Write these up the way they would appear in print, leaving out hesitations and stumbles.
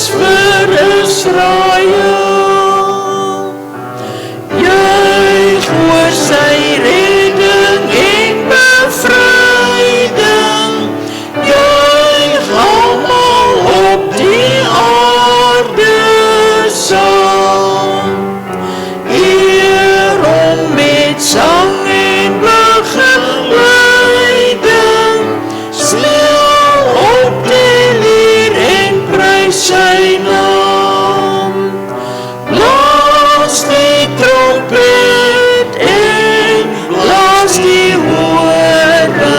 is vir Israel. Juig oor sy redding en bevryding. Juig almal op die aarde saam. Eer hom met sang en begeleiding. Speel op die lier en prys sy naam. Blaas die trompet en blaas die horing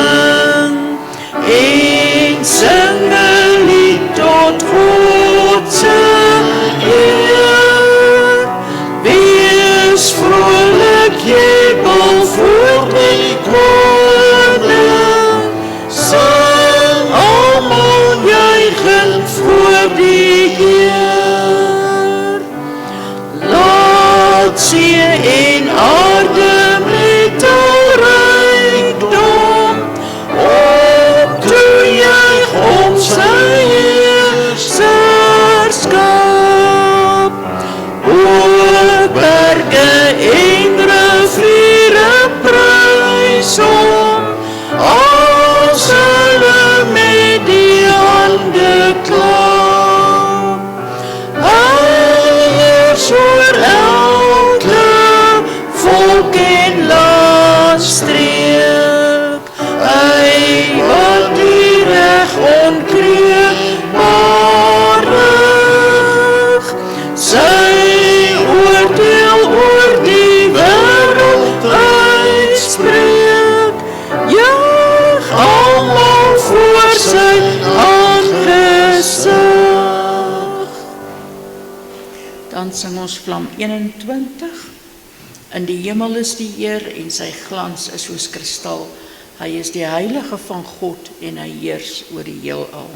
en sing 'n lied tot God se eer. Wees vrolik, jubel voor die koning. Sing almal juichend voor die Heer. Laat see en aarde met al rykdom optoejuig om sy heerserskap. Ook berge en riviere prys hom, as hulle met die hande klap. Hy heers oor elke volk en landstreek. Hy wat die reg onkreukbaar rig. Sy oordeel oor die wêreld uitspreek. Juig almal voor sy aangesig. Dan sing ons Psalm 21. In die hemel is die Heer en sy glans is soos kristal. Hy is die heilige van God en hy heers oor die heelal.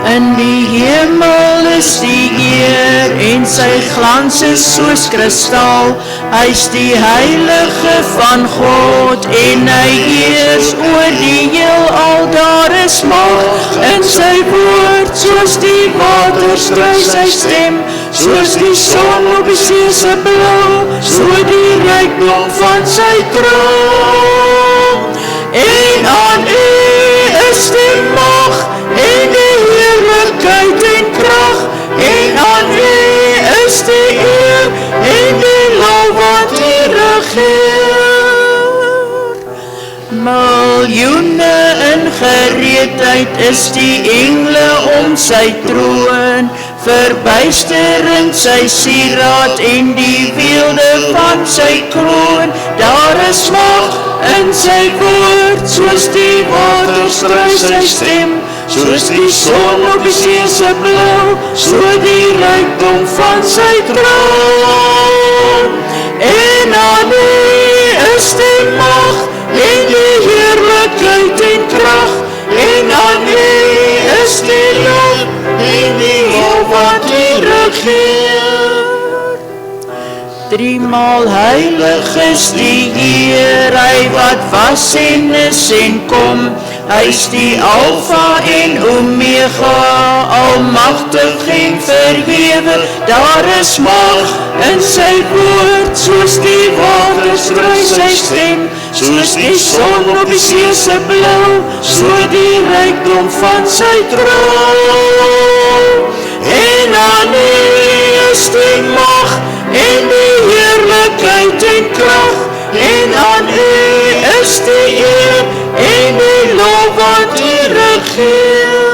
In die hemel is die Heer en sy glans is soos kristal. Hy is die heilige van God en hy heers oor die heelal. Daar is mag in sy woord, soos die water stry sy stem, soos die son op die see se blou, so die rykdom van sy troon. En aan U is die mag en die heerlikheid en krag, en aan U is die eer en die lof wat U regeer. Miljoene in gereedheid is die engele om sy troon, verbuisterend sy sieraad en die weelde van sy kroon. Daar is mag in sy woord, soos die water stry sy stem, soos die son op die see se blou, so die rykdom van sy troon. En aan U is die mag en die heerlikheid en krag, en aan U is die lof en die hoop wat U regeer. Driemaal heilig is die Heer, hy wat was en is en kom. Hy is die Alpha en Omega, almagtig en verhewe. Daar is mag in sy woord, soos die water stry sy stem, soos die son op die see se blou, so die rykdom van sy troon. En aan U is die mag en die heerlikheid en krag, en aan U is die eer en die lof wat U regeer.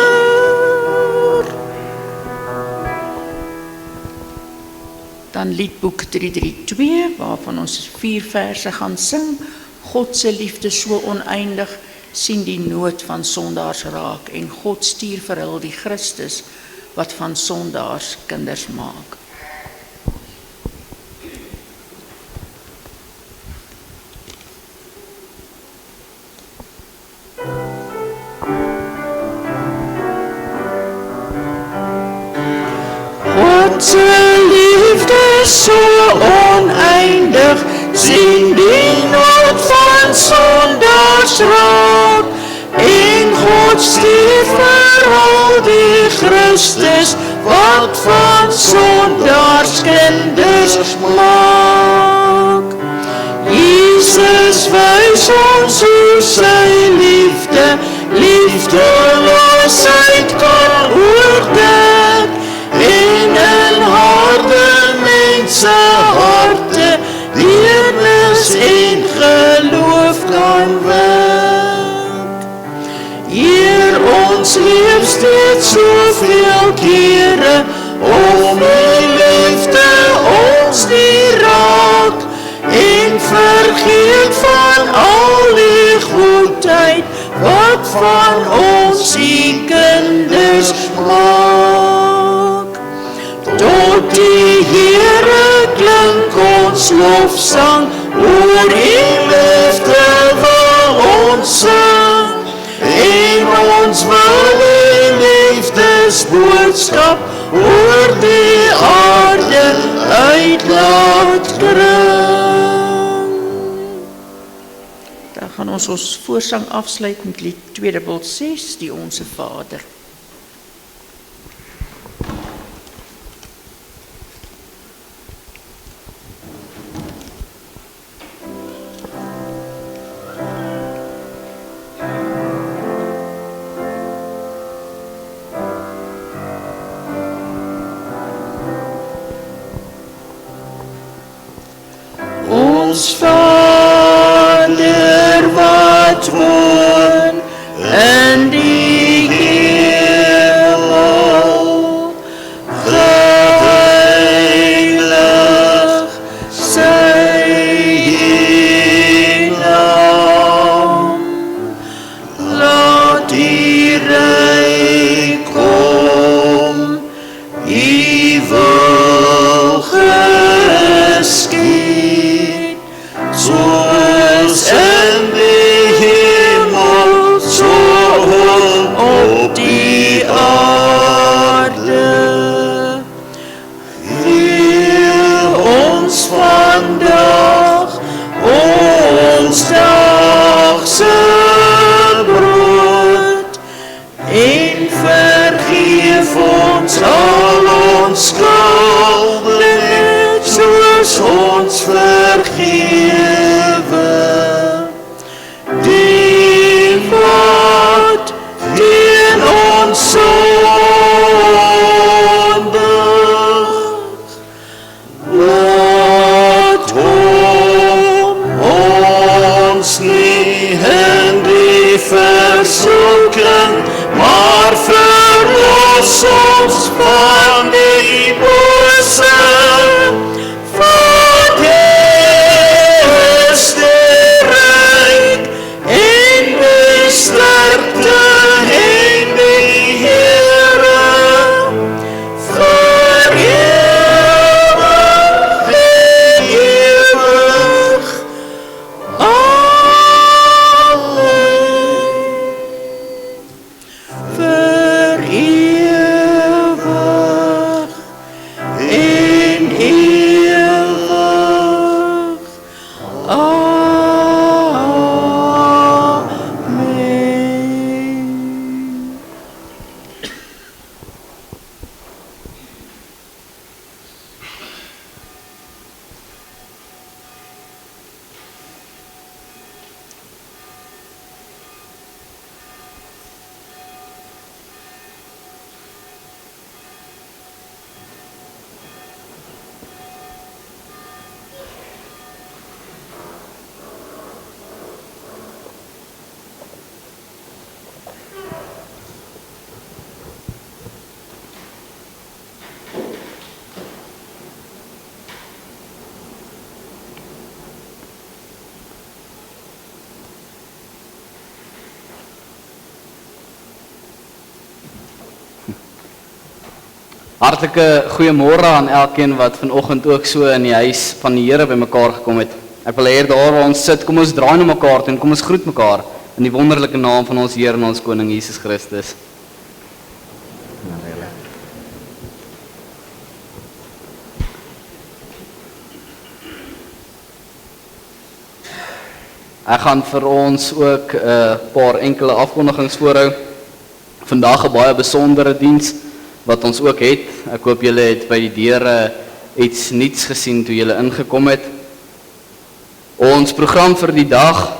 Dan liedboek 332, waarvan ons 4 verse gaan sing. God se liefde so oneindig, sien die nood van sondaars raak, en God stuur vir hul die Christus, wat van sondaars kinders maak. God se liefde is so oneindig, sien die nood van sondaars raak. En God stuur vir al die Christus, wat van sondaars kinders maak. Jesus wys ons hoe sy liefde, liefdeloosheid kan oordek, en in harde mense harte, deernis en geloof kan wek. Heer, ons leef steeds soveel kere, om die liefde ons nie raak, en vergeet van al die goedheid, wat van ons die kinders maak. Tot die Heere klink ons lofsang, oor die liefde wil ons sing, en ons wil die liefdesboodskap oor die aarde uit laat kring. Dan gaan ons voorsang afsluit met lied 266, die Onse Vader. Ons Vader wat woon in die hemel, geheilig sy naam. Laat die ryk kom, die wil geskied, soos in die hemel, so op die aarde. Gee ons vandag ons dagse brood, en vergeef ons al ons skulde, net soos ons vergewe die wat teen ons sondig. Laat ons nie in die versoeking, maar verlos ons van die bose. Want is die ryk en die sterkte en die Heere, vir ewig en ewig. Amen. Vir ewig en ewig. Amen. Hartlike goeiemôre aan elkeen wat vanoggend ook so in die huis van die Here bymekaar gekom het. Ek wil hê daar waar ons sit, kom ons draai na mekaar toe en kom ons groet mekaar in die wonderlike naam van ons Here en ons Koning Jesus Christus. Ek gaan vir ons ook 'n paar enkele afkondigings voorhou. Vandag 'n baie besondere diens wat ons ook het. Ek hoop julle het by die deure iets nuuts gesien toe julle ingekom het. Ons program vir die dag,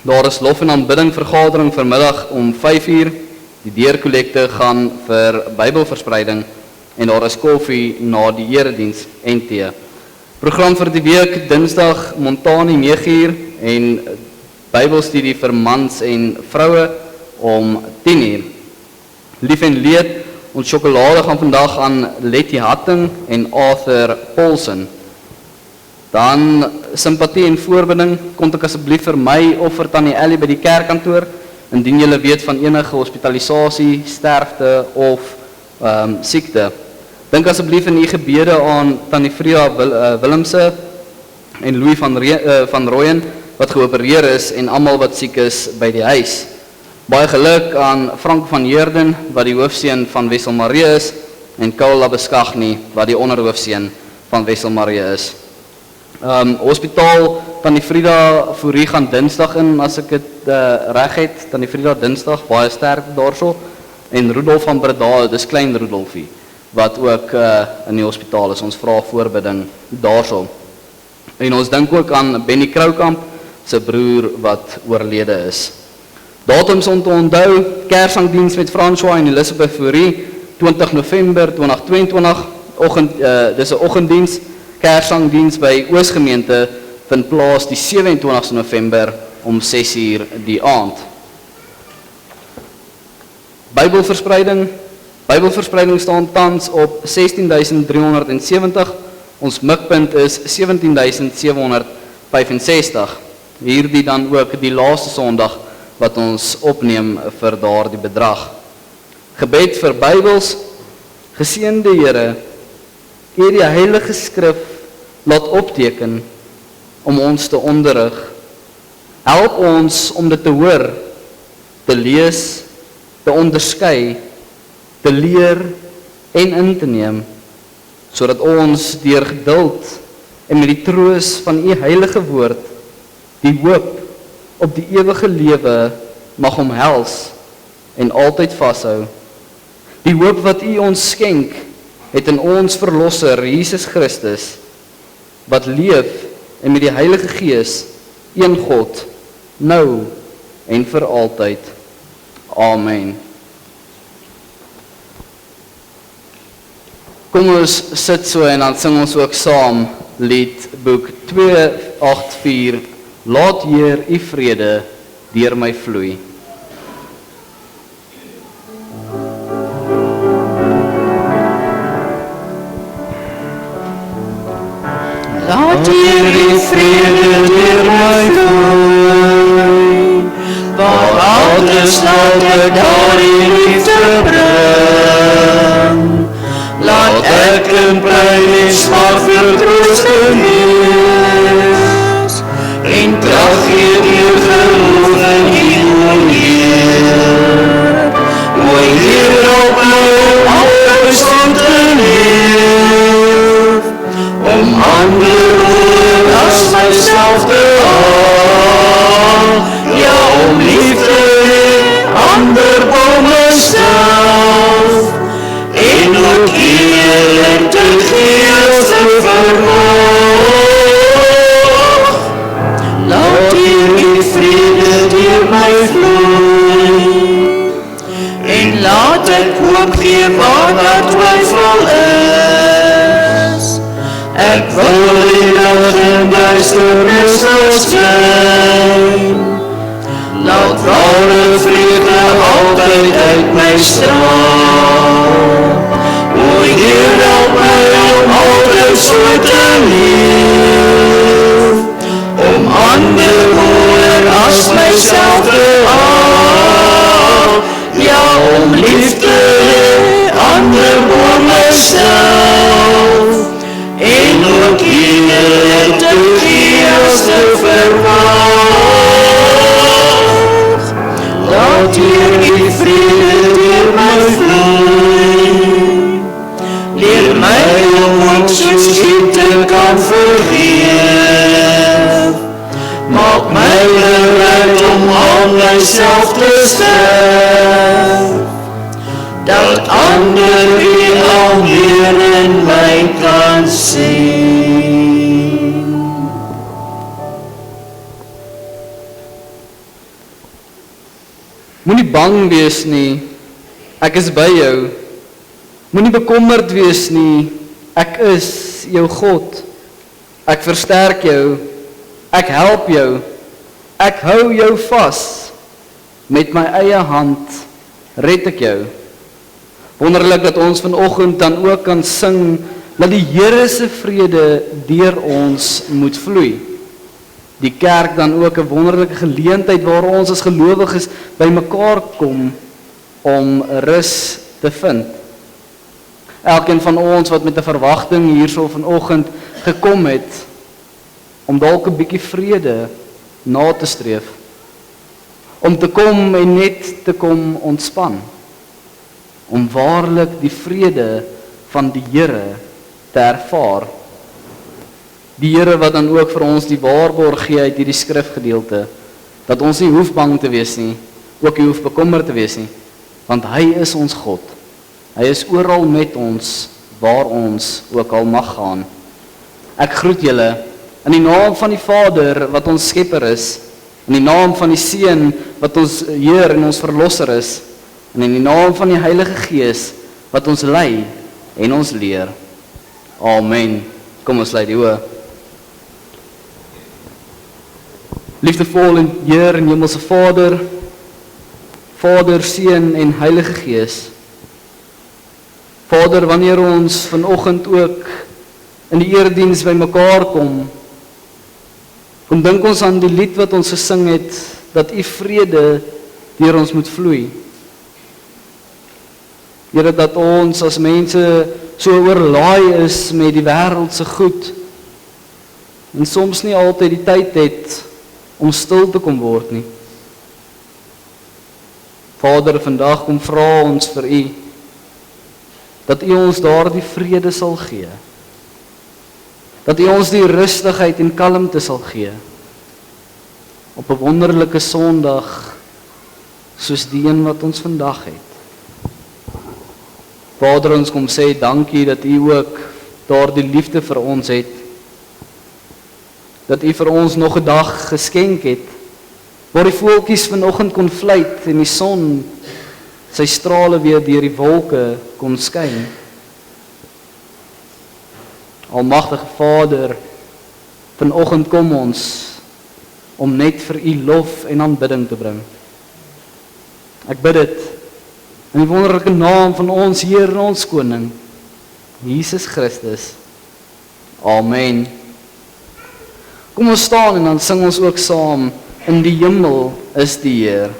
daar is lof en aanbidding vergadering vanmiddag om 5:00. Die deurkollekte gaan vir Bybelverspreiding en daar is koffie na die erediens en tee. Program vir die week, Dinsdag Montani 9:00 en Bybelstudie vir mans en vroue om 10:00. Lief en leed, ons sjokolade gaan vandag aan Letty Hatting en Arthur Paulsen. Dan simpatie en voorbinding, kontak asseblief vir my of vir Tannie Ellie by die kerkkantoor, indien julle weet van enige hospitalisasie, sterfte of siekte. Dink asseblief in u gebede aan Tannie Frida Willemse en Louis van Rooyen wat geopereer is en almal wat siek is by die huis. Baie geluk aan Frank van Heerden wat die hoofseun van Wesselmarie is en Kaula Beskagni wat die onderhoofseun van Wesselmarie is. Hospitaal Tannie Frida Fourie gaan Dinsdag in, as ek dit reg het. Tannie Frida Dinsdag, baie sterk daarso. En Rudolf van Breda, dis klein Rudolfie, wat ook in die hospitaal is. Ons vra voorbidding daarso. En ons dink ook aan Benny Kroukamp, sy broer wat oorlede is. Datums om te onthou, Kersangdiens met François en Elisabeth Fourie, 20 November 2022, dis 'n oggenddiens. Kersangdiens by Oosgemeente vind plaas die 27 November om 6:00 die aand. Bybelverspreiding staan tans op 16.370. Ons mikpunt is 17.765. Hierdie dan ook die laaste Sondag wat ons opneem vir daardie bedrag. Gebed vir Bybels. Geseënde Here, U het die Heilige Skrif laat opteken om ons te onderrig. Help ons om dit te hoor, te lees, te onderskei, te leer en in te neem, sodat ons deur geduld en met die troos van U heilige woord die hoop op die ewige lewe mag omhels en altyd vashou. Die hoop wat U ons skenk, het in ons Verlosser, Jesus Christus, wat leef en met die Heilige Gees, een God, nou en vir altyd. Amen. Kom ons sit so en dan sing ons ook saam liedboek 284, Laat Heer U vrede deur my vloei. Laat Heer U vrede deur my vloei, waar alles laat ek daar U liefde bring. Laat ek in pyn en smart vertroosting wees, en krag gee deur geloof in U, o Heer. O Heer, help my om afgesond te leef, om ander oor as myself te haal, ja, om lief te hê, ander bo myself, en ook eerlik te gee as te verhoog. Laat Heer U vrede deur my vloei, en laat ek hoop gee waar daar twyfel is. Ek wil die dag in duisternis sal skyn, laat ware vrede altyd uit my straal. O Heer, help my om altyd so te leef, om ander hoor as myself te haal, ja, om lief te hê, ander bo myself, en ook eerlik te gee as te verwag. Laat Heer U vrede deur my vloei, leer my om ook soos U te kan vergeef, maak my myself te sterf, dat ander wie al meer in my kan sien. Moenie bang wees nie, ek is by jou. Moenie bekommerd wees nie, ek is jou God. Ek versterk jou, ek help jou, ek hou jou vas. Met my eie hand red ek jou. Wonderlik dat ons vanoggend dan ook kan sing, dat die Here se vrede deur ons moet vloei. Die kerk dan ook 'n wonderlike geleentheid waar ons as gelowiges bymekaar kom om rus te vind. Elkeen van ons wat met 'n verwagting hierso vanoggend gekom het, om dalk 'n bietjie vrede na te streef. Om te kom en net te kom ontspan. Om waarlik die vrede van die Here te ervaar. Die Here wat dan ook vir ons die waarborg gee uit hierdie skrifgedeelte, dat ons nie hoef bang te wees nie, ook nie hoef bekommerd te wees nie, want hy is ons God. Hy is oral met ons, waar ons ook al mag gaan. Ek groet julle in die naam van die Vader wat ons Skepper is, in die naam van die Seun wat ons Heer en ons Verlosser is, en in die naam van die Heilige Gees wat ons lei en ons leer. Amen. Kom ons sluit die oë. Liefdevolle Heer en Hemelse Vader, Vader, Seun en Heilige Gees. Vader, wanneer ons vanoggend ook in die erediens bymekaar kom, kom dink ons aan die lied wat ons gesing het, dat U vrede deur ons moet vloei. Here, dat ons as mense so oorlaai is met die wêreldse goed, en soms nie altyd die tyd het om stil te kom word nie. Vader, vandag kom vra ons vir U, dat U ons daardie vrede sal gee. Dat U ons die rustigheid en kalmte sal gee. Op 'n wonderlike Sondag, soos die een wat ons vandag het. Vader, ons kom sê dankie dat U ook daardie liefde vir ons het. Dat U vir ons nog 'n dag geskenk het, waar die voeltjies vanoggend kon fluit en die son sy strale weer deur die wolke kon skyn. Almagtige Vader, vanoggend kom ons om net vir U lof en aanbidding te bring. Ek bid dit in die wonderlike naam van ons Heer en ons Koning, Jesus Christus. Amen. Kom ons staan en dan sing ons ook saam, in die hemel is die Heer.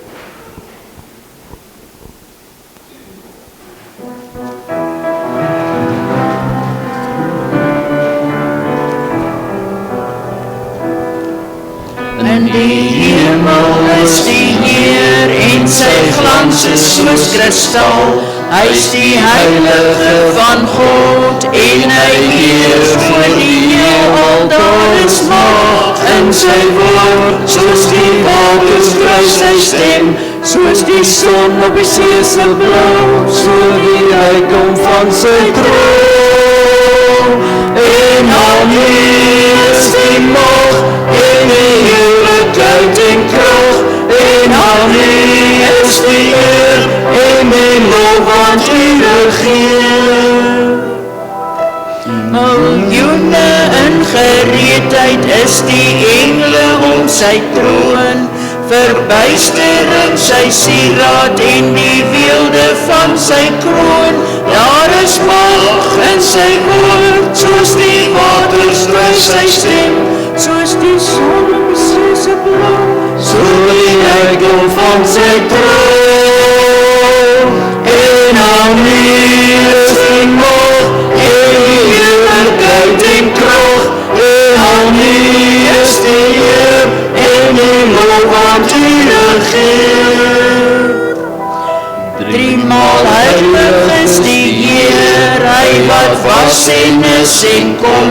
In die hemel is die Heer en sy glans is soos kristal. Hy is die Heilige van God en hy heers oor die heelal. Daar is mag in sy woord, soos die waters kruis sy stem, soos die son op die see se blou, so die rykdom van sy troon. En aan U is die mag en die heerlikheid en krag, en aan U is die eer en die lof, want U regeer. Miljoene in gereedheid is die engele om sy troon, verbuistering sy sieraad en die weelde van sy kroon. Daar is mag in sy woord, soos die waters kruis sy stem, soos die son op die see se blou, so die rykdom van sy troon. En aan U is die mag en die heerlikheid en krag, en aan U is die eer en die lof, want U regeer. Driemaal heilig is die Heer, hy wat was en is en kom,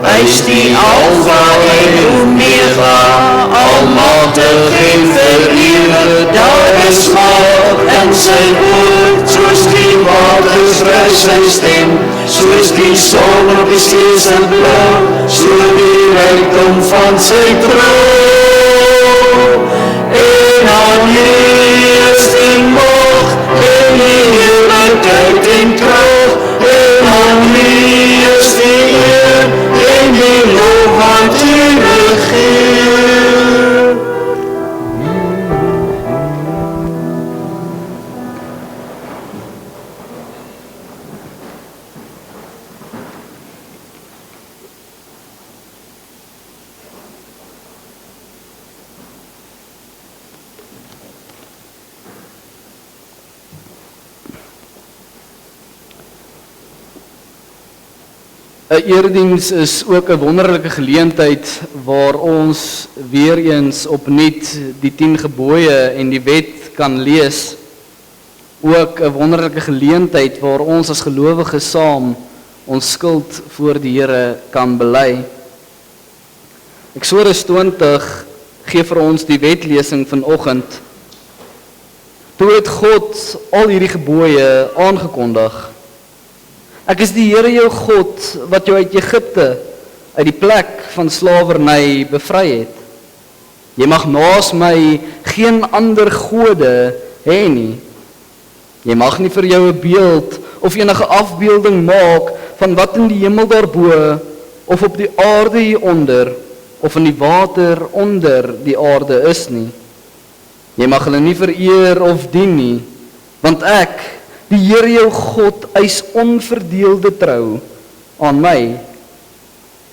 hy is die Alfa en Omega, almagtig en verheerlik. Daar is maak in sy woord, soos die waters rus sy stem, soos die son op die see se blou, so die rykdom van sy troon. En aan is die mag, en die heerlijkheid en krag, en aan is die eer, en die lof wat u regeer. Een eerdiens is ook 'n wonderlike geleentheid waar ons weer eens opnuut die 10 gebooie en die wet kan lees. Ook 'n wonderlike geleentheid waar ons as gelowiges saam ons skuld voor die Here kan bely. Eksodus 20 gee vir ons die wetlesing vanoggend. Toe het God al hierdie gebooie aangekondig. Ek is die Here jou God, wat jou uit Egipte, uit die plek van slawerny bevry het. Jy mag naas my geen ander gode hê nie. Jy mag nie vir jou 'n beeld of enige afbeelding maak van wat in die hemel daarbo, of op die aarde hieronder, of in die water onder die aarde is nie. Jy mag hulle nie vereer of dien nie, want ek, die Here jou God, eis onverdeelde trou aan my.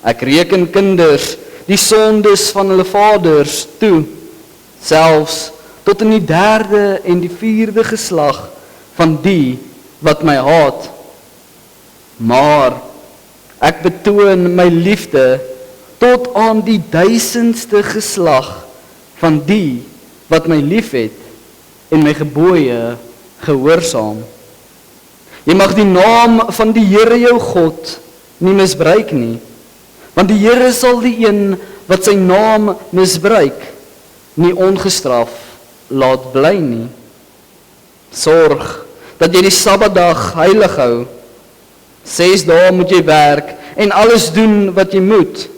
Ek reken kinders die sondes van hulle vaders toe, selfs tot in die 3de en die 4de geslag van die wat my haat. Maar ek betoon my liefde tot aan die 1000ste geslag van die wat my liefhet en my gebooie gehoorsaam. Jy mag die naam van die Here jou God nie misbruik nie, want die Here sal die een wat sy naam misbruik nie ongestraf laat bly nie. Sorg dat jy die Sabbatdag heilig hou. 6 dae moet jy werk en alles doen wat jy moet,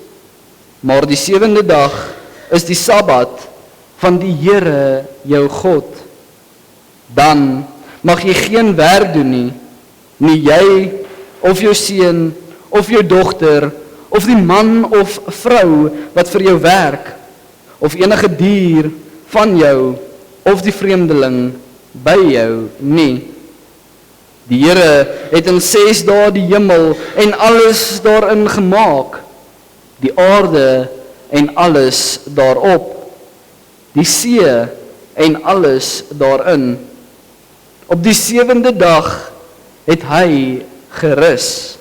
maar die 7de dag is die Sabbat van die Here jou God. Dan mag jy geen werk doen nie, nie jy of jou seun of jou dogter of die man of vrou wat vir jou werk of enige dier van jou of die vreemdeling by jou nie. Die Here het in 6 dae die hemel en alles daarin gemaak, die aarde en alles daarop, die see en alles daarin. Op die 7de dag het hy gerus.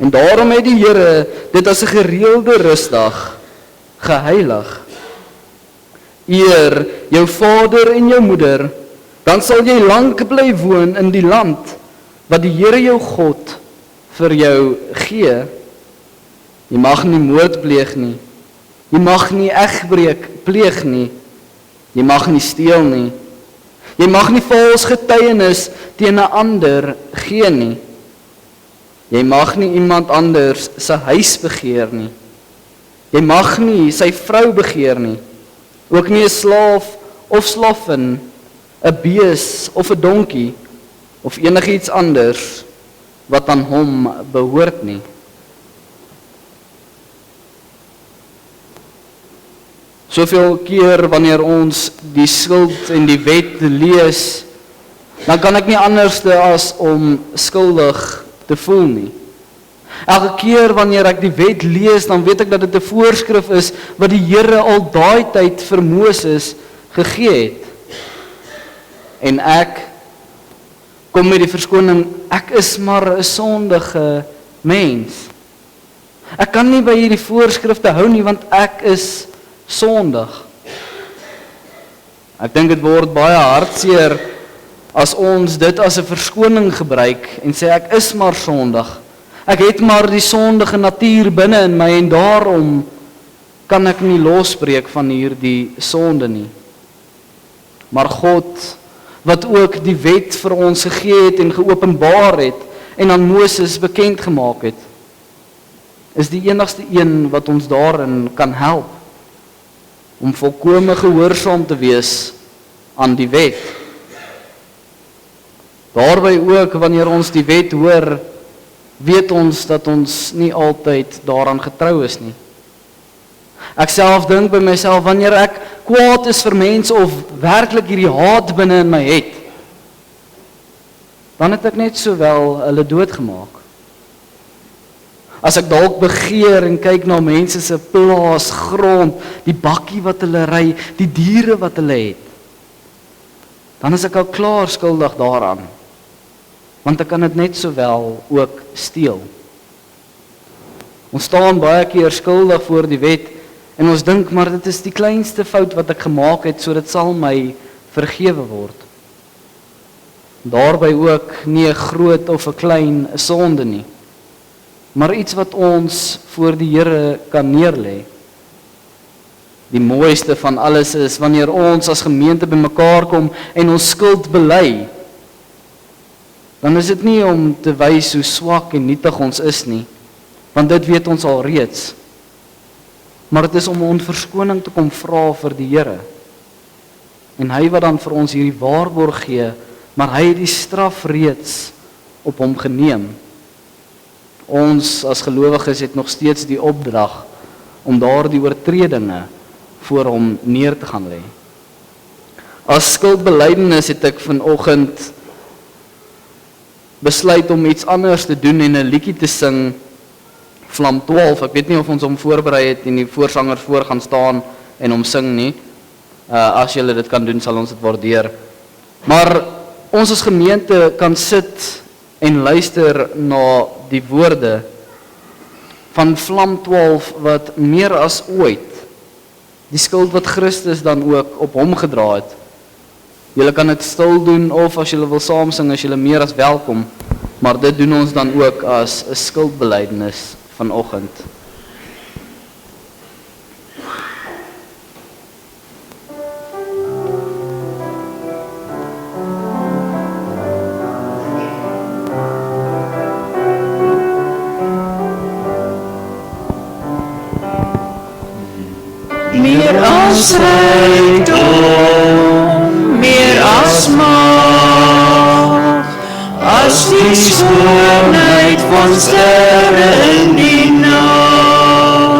En daarom het die Here dit as 'n gereelde rusdag geheilig. Eer jou vader en jou moeder, dan sal jy lank bly woon in die land wat die Here jou God vir jou gee. Jy mag nie moord pleeg nie. Jy mag nie egbreek pleeg nie. Jy mag nie steel nie. Jy mag nie vals getuienis teen 'n ander gee nie. Jy mag nie iemand anders sy huis begeer nie. Jy mag nie sy vrou begeer nie. Ook nie 'n slaaf of slaafin, 'n bees of 'n donkie of enigiets anders wat aan hom behoort nie. Soveel keer wanneer ons die skuld en die wet lees, dan kan ek nie anders as om skuldig te voel nie. Elke keer wanneer ek die wet lees, dan weet ek dat dit 'n voorskrif is wat die Here al daai tyd vir Moses gegee het. En ek kom met die verskoning, ek is maar 'n sondige mens. Ek kan nie by hierdie voorskrifte hou nie, want ek is sondig. Ek dink dit word baie hartseer as ons dit as 'n verskoning gebruik en sê ek is maar sondig. Ek het maar die sondige natuur binne in my en daarom kan ek nie losbreek van hierdie sonde nie. maar God, wat ook die wet vir ons gegee het en geopenbaar het, en aan Moses bekend gemaak het, is die enigste een wat ons daarin kan help, om volkome gehoorsaam te wees aan die wet. Daarby ook, wanneer ons die wet hoor, weet ons dat ons nie altyd daaraan getrou is nie. Ek self dink by myself, wanneer ek kwaad is vir mense of werklik hierdie haat binne in my het, dan het ek net sowel hulle doodgemaak. As ek dalk begeer en kyk na mense se plaas, grond, die bakkie wat hulle ry, die diere wat hulle het, dan is ek al klaar skuldig daaraan. Want ek kan dit net sowel ook steel. Ons staan baie keer skuldig voor die wet en ons dink maar dit is die kleinste fout wat ek gemaak het, so dit sal my vergewe word. Daarby ook nie 'n groot of 'n klein sonde nie, maar iets wat ons voor die Here kan neerlê. Die mooiste van alles is wanneer ons as gemeente bymekaar kom en ons skuld bely, dan is dit nie om te wys hoe swak en nietig ons is nie, want dit weet ons al reeds. Maar dit is om 'n verskoning te kom vra vir die Here. En hy wat dan vir ons hierdie waarborg gee, maar hy het die straf reeds op hom geneem. Ons as gelowiges het nog steeds die opdrag om daardie oortredinge voor hom neer te gaan lê. As skuldbelydenis het ek vanoggend besluit om iets anders te doen en 'n liedjie te sing, Vlam 12. Ek weet nie of ons hom voorberei het en die voorsangers voor gaan staan en hom sing nie. As julle dit kan doen, sal ons dit waardeer. Maar ons as gemeente kan sit en luister na die woorde van Vlam 12 wat meer as ooit die skuld wat Christus dan ook op hom gedra het. Julle kan dit stil doen of as julle wil saam sing, as julle meer as welkom, maar dit doen ons dan ook as 'n skuldbelydenis vanoggend. Meer as rykdom, meer as mag, as die skoonheid van sterre in die nag.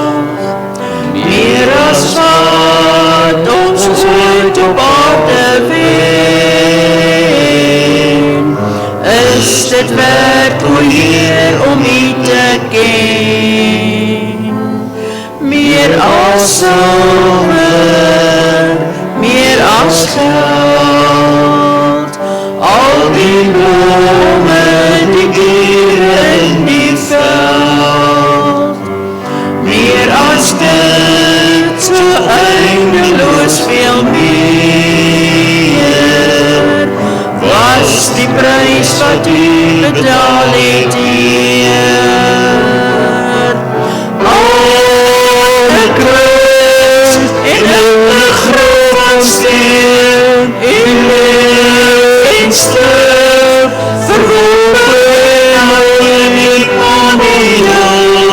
Meer as wat ons ooit op aarde wen, is dit werd, o Heer, om U te ken. Meer as silwer, meer as geld, al die bome, die diere in die veld. Meer as dit, so eindeloos veel meer, was die prys wat U betaal het, Heer. En de groot van steen, in leer en stuk, verworpen in die paneel.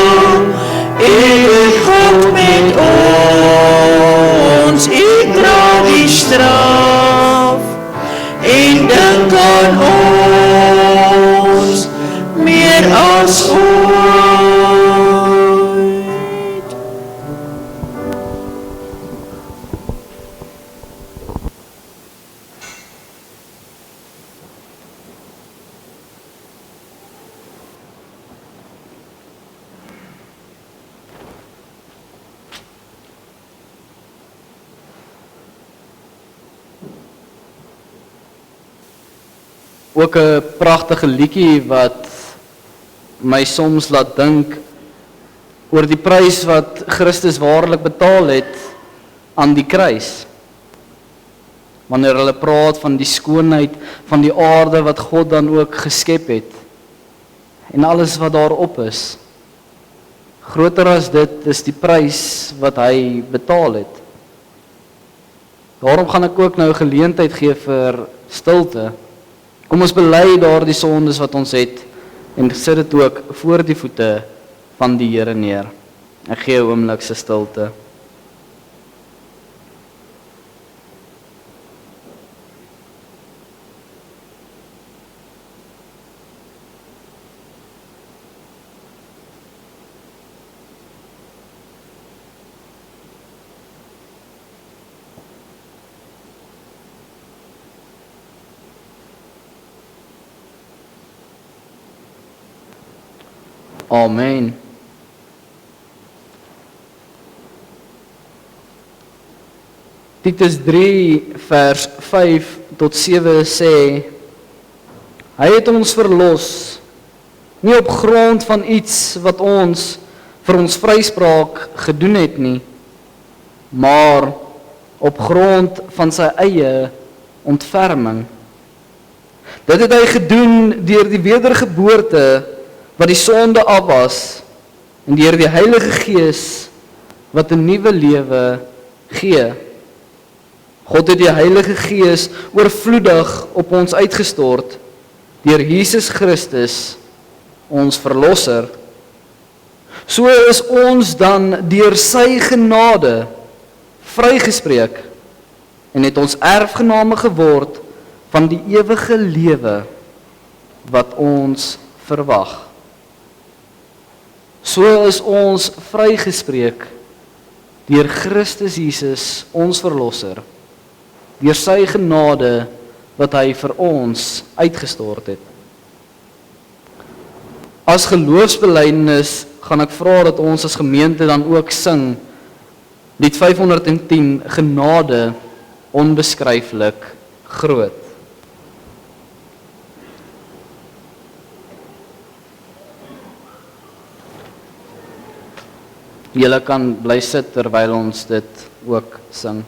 Ewig God met ons, U dra die straf, en dink aan ons, meer as ooit. Ook 'n pragtige liedjie wat my soms laat dink oor die prys wat Christus waarlik betaal het aan die kruis. Wanneer hulle praat van die skoonheid van die aarde wat God dan ook geskep het en alles wat daarop is. Groter as dit is die prys wat hy betaal het. Daarom gaan ek ook nou geleentheid gee vir stilte. Kom ons bely daardie sondes wat ons het en sit dit ook voor die voete van die Here neer. Ek gee 'n oomblik se stilte. Amen. Titus 3 vers 5 tot 7 sê, hy het ons verlos, nie op grond van iets wat ons vir ons vryspraak gedoen het nie, maar op grond van sy eie ontferming. Dit het hy gedoen deur die wedergeboorte wat die sonde afwas en deur die Heilige Gees wat 'n nuwe lewe gee. God het die Heilige Gees oorvloedig op ons uitgestort deur Jesus Christus, ons verlosser. So is ons dan deur sy genade vrygespreek en het ons erfgename geword van die ewige lewe wat ons verwag. So is ons vrygespreek deur Christus Jesus, ons verlosser, deur sy genade wat hy vir ons uitgestort het. As geloofsbelijdenis gaan ek vra dat ons as gemeente dan ook sing, lied 510, genade onbeskryflik groot. Julle kan bly sit terwyl ons dit ook sing.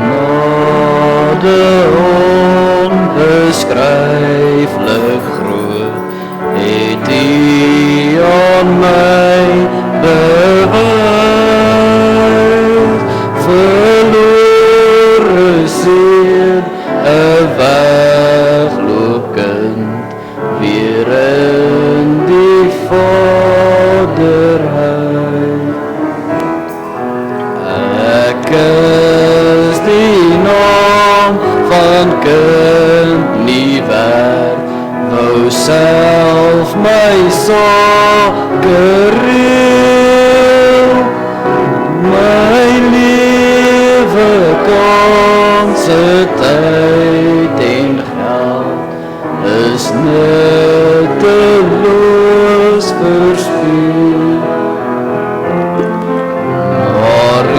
Genade onbeskryflik groot, het U aan my bewys, verlore seun, 'n wegloopkind, weer in die Vaderhuis. Ek is die naam van kind nie werd, wou self my sake reël, my lewe kanse, tyd en geld is nutteloos verspil. Maar U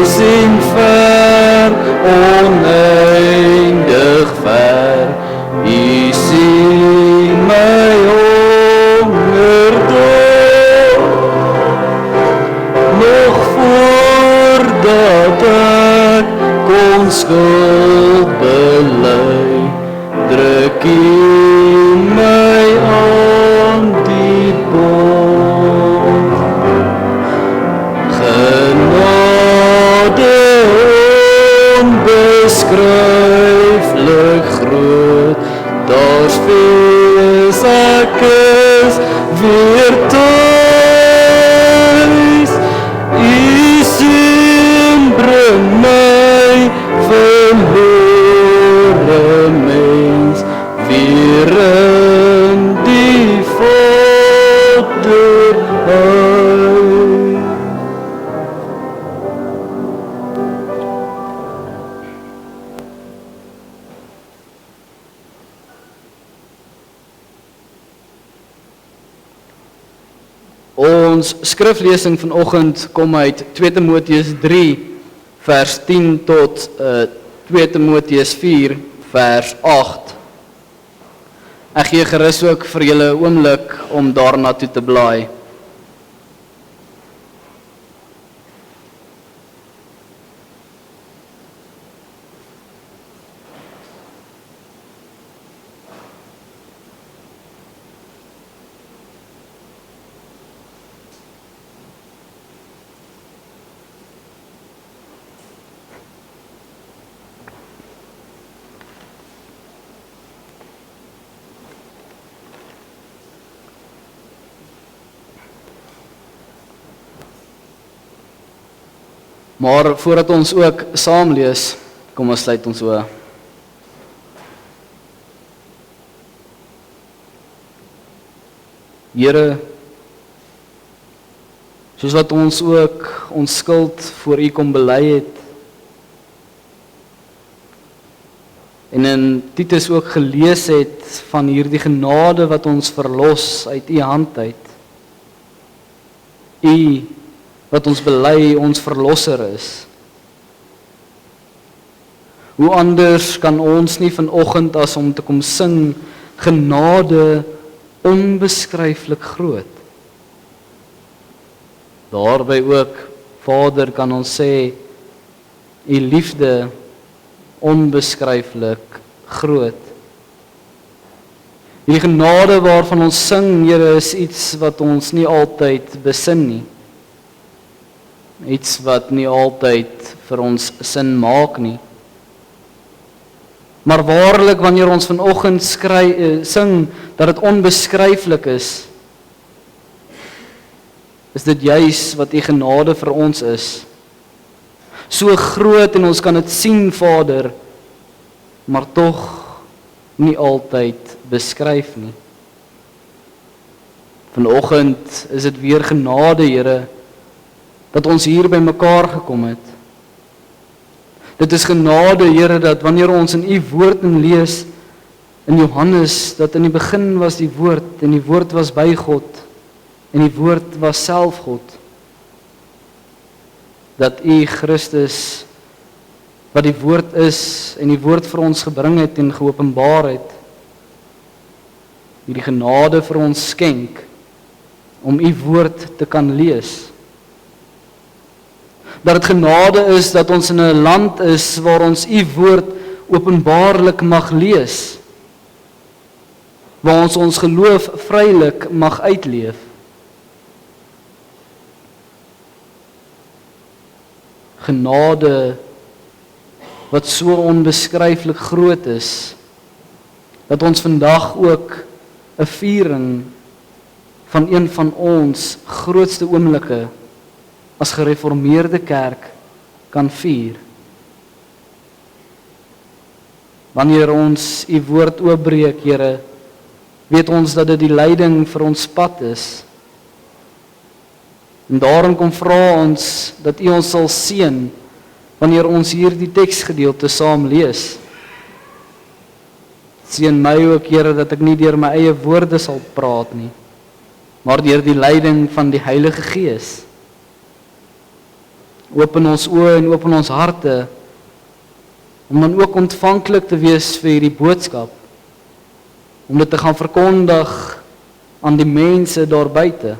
sien ver, oneindig ver, U sien my hongerdol, nog voordat ek kon skuld bely, druk U my aan die bors. Genade onbeskryflik groot, daar's fees ek is weer thuis. U seun bring my verlore mens weer in die Vaderhuis. Ons skriflesing vanoggend kom uit 2 Timoteus 3 vers 10 tot 2 Timoteus 4 vers 8. Ek gee gerus ook vir julle 'n oomblik om daarna toe te blaai. Maar voordat ons ook saam lees, kom ons sluit ons oë. Here, soos wat ons ook ons skuld voor U kom bely het, en in Titus ook gelees het van hierdie genade wat ons verlos uit U hand uit. U wat ons bely ons verlosser is. Hoe anders kan ons nie vanoggend as om te kom sing genade onbeskryflik groot. Daarby ook, Vader, kan ons sê U liefde onbeskryflik groot. Die genade waarvan ons sing, Here, is iets wat ons nie altyd besin nie. Iets wat nie altyd vir ons sin maak nie. Maar waarlik, wanneer ons vanoggend sing dat dit onbeskryflik is dit juis wat U genade vir ons is. So groot en ons kan dit sien, Vader, maar tog nie altyd beskryf nie. Vanoggend is dit weer genade, Here, dat ons hier by mekaar gekom het. Dit is genade, Here, dat wanneer ons in U woord lees, in Johannes, dat in die begin was die woord, en die woord was by God, en die woord was self God. Dat U Christus, wat die woord is, en die woord vir ons gebring het en geopenbaar het, die genade vir ons skenk, om U woord te kan lees. Dat het genade is dat ons in 'n land is waar ons U woord openbaarlik mag lees, waar ons geloof vrylik mag uitleef. Genade wat so onbeskryflik groot is, dat ons vandag ook 'n viering van een van ons grootste oomblikke as gereformeerde kerk kan vier. Wanneer ons U woord oopbreek, Here, weet ons dat dit die leiding vir ons pad is. En daarom kom vra ons dat U ons sal seën wanneer ons hierdie teksgedeelte saam lees. Seën my ook, Here, dat ek nie deur my eie woorde sal praat nie, maar deur die leiding van die Heilige Gees. Open ons oë en open ons harte, om dan ook ontvanklik te wees vir hierdie boodskap, om dit te gaan verkondig aan die mense daar buite.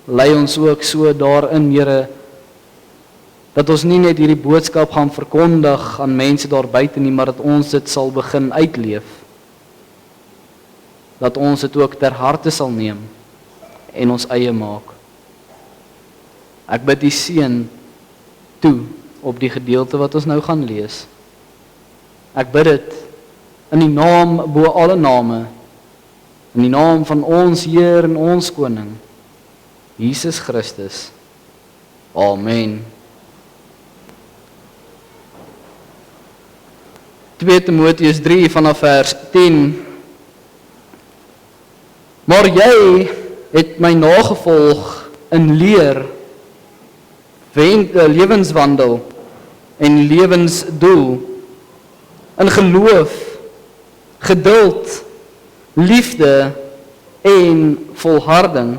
Lei ons ook so daarin, Here, dat ons nie net hierdie boodskap gaan verkondig aan mense daar buite nie, maar dat ons dit sal begin uitleef. Dat ons dit ook ter harte sal neem en ons eie maak. Ek bid U seën toe op die gedeelte wat ons nou gaan lees. Ek bid dit in die naam bo alle name, in die naam van ons Heer en ons Koning, Jesus Christus. Amen. 2 Timoteus 3 vanaf vers 10. Maar jy het my nagevolg in leer, lewenswandel en lewensdoel, in geloof, geduld, liefde en volharding,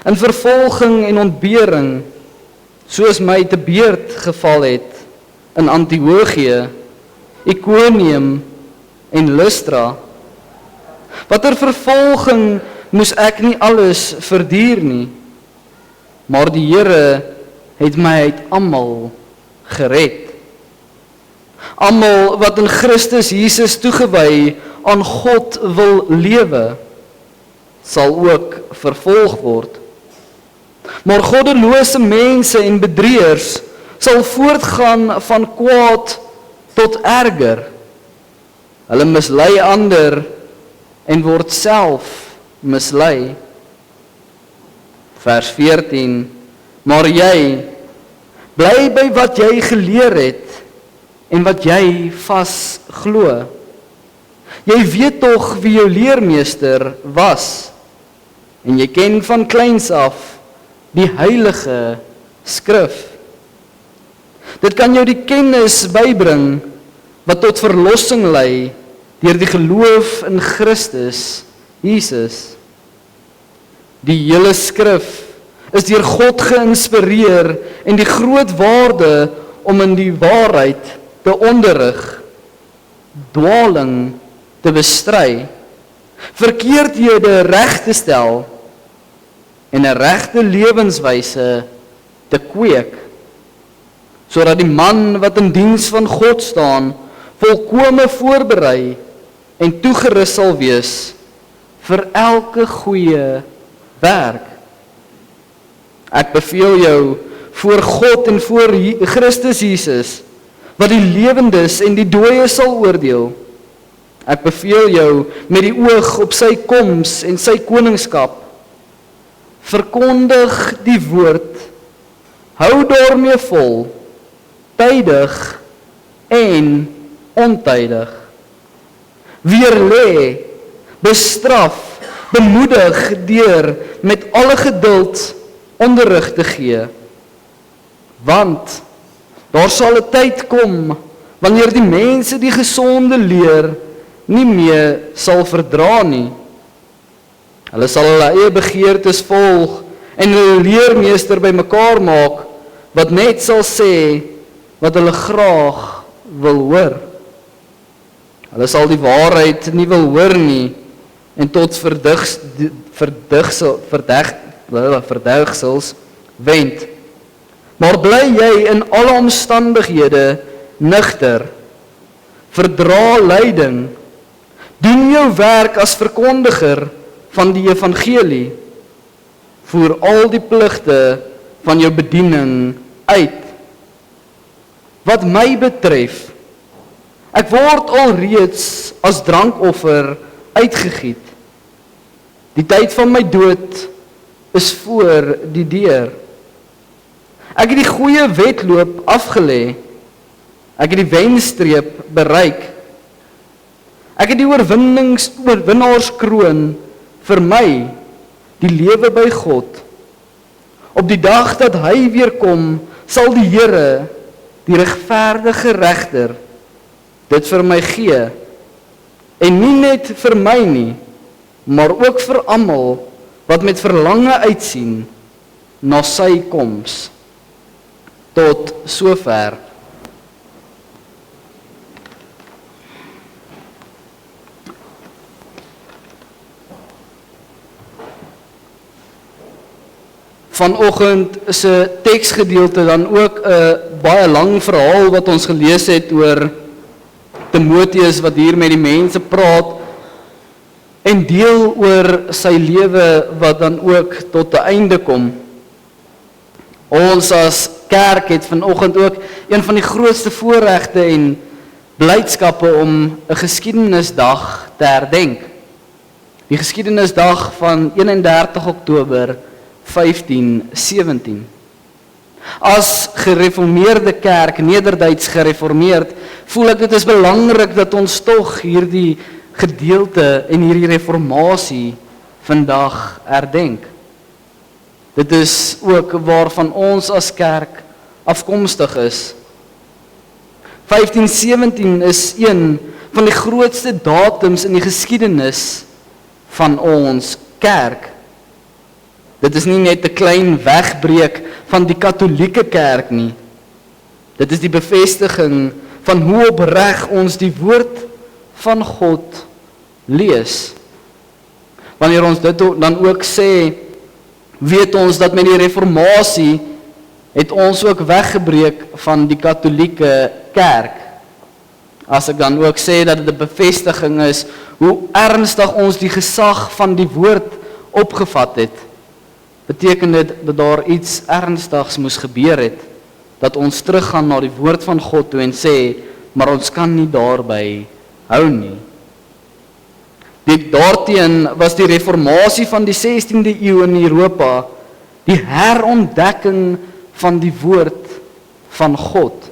in vervolging en ontbering, soos my te beurt geval het in Antiochië, Iconium en Lystra. Watter vervolging moes ek nie alles verduur nie, maar die Here het my uit almal gered. Almal wat in Christus Jesus toegewy aan God wil lewe, sal ook vervolg word. Maar goddelose mense en bedrieërs sal voortgaan van kwaad tot erger. Hulle mislei ander en word self mislei. Vers 14. Maar jy, bly by wat jy geleer het en wat jy vas glo. Jy weet tog wie jou leermeester was en jy ken van kleins af die heilige skrif. Dit kan jou die kennis bybring wat tot verlossing lei deur die geloof in Christus Jesus. Die hele skrif is deur God geïnspireer en die groot waarde om in die waarheid te onderrig, dwaling te bestry, verkeerdhede reg te stel en 'n regte lewenswyse te kweek, sodat die man wat in diens van God staan, volkome voorberei en toegerus sal wees vir elke goeie werk. Ek beveel jou voor God en voor Christus Jesus, wat die lewendes en die dooies sal oordeel. Ek beveel jou met die oog op sy koms en sy koningskap. Verkondig die woord, hou daarmee vol, tydig en ontydig. Weerlê, bestraf, bemoedig deur met alle geduld onderrig te gee. Want daar sal 'n tyd kom wanneer die mense die gesonde leer nie meer sal verdra nie. Hulle sal hulle eie begeertes volg en hulle leermeester bymekaar maak wat net sal sê wat hulle graag wil hoor. Hulle sal die waarheid nie wil hoor nie en tot verdegsels wend. Maar bly jy in alle omstandighede nugter, verdra lyding, doen jou werk as verkondiger van die evangelie, voer al die pligte van jou bediening uit. Wat my betref, ek word alreeds as drankoffer uitgegiet. Die tyd van my dood is voor die deur. Ek het die goeie wedloop afgelê. Ek het die wenstreep bereik. Ek het die oorwinnaarskroon vir my, die lewe by God. Op die dag dat hy weer kom, sal die Here, die regverdige regter, dit vir my gee. En nie net vir my nie, maar ook vir almal wat met verlange uitsien na sy koms. Tot sover. Vanoggend se teksgedeelte dan ook 'n baie lang verhaal wat ons gelees het oor Timoteus wat hier met die mense praat en deel oor sy lewe wat dan ook tot 'n einde kom. Ons as kerk het vanoggend ook een van die grootste voorregte en blydskappe om 'n geskiedenisdag te herdenk. Die geskiedenisdag van 31 Oktober 1517. As gereformeerde kerk, Nederduits gereformeerd, voel ek dit is belangrik dat ons tog hierdie gedeelte en hierdie reformatie vandag herdenk. Dit is ook waarvan ons as kerk afkomstig is. 1517 is een van die grootste datums in die geskiedenis van ons kerk. Dit is nie net 'n klein wegbreek van die Katolieke kerk nie. Dit is die bevestiging van hoe opreg ons die woord van God lees. Wanneer ons dit dan ook sê, weet ons dat met die reformatie het ons ook weggebreek van die Katolieke kerk. As ek dan ook sê dat dit 'n bevestiging is hoe ernstig ons die gesag van die woord opgevat het, beteken dit dat daar iets ernstigs moes gebeur het, dat ons teruggaan na die woord van God toe en sê, maar ons kan nie daarby hou nie. Daarteen was die reformatie van die 16de eeu in Europa Die herontdekking van die woord van God.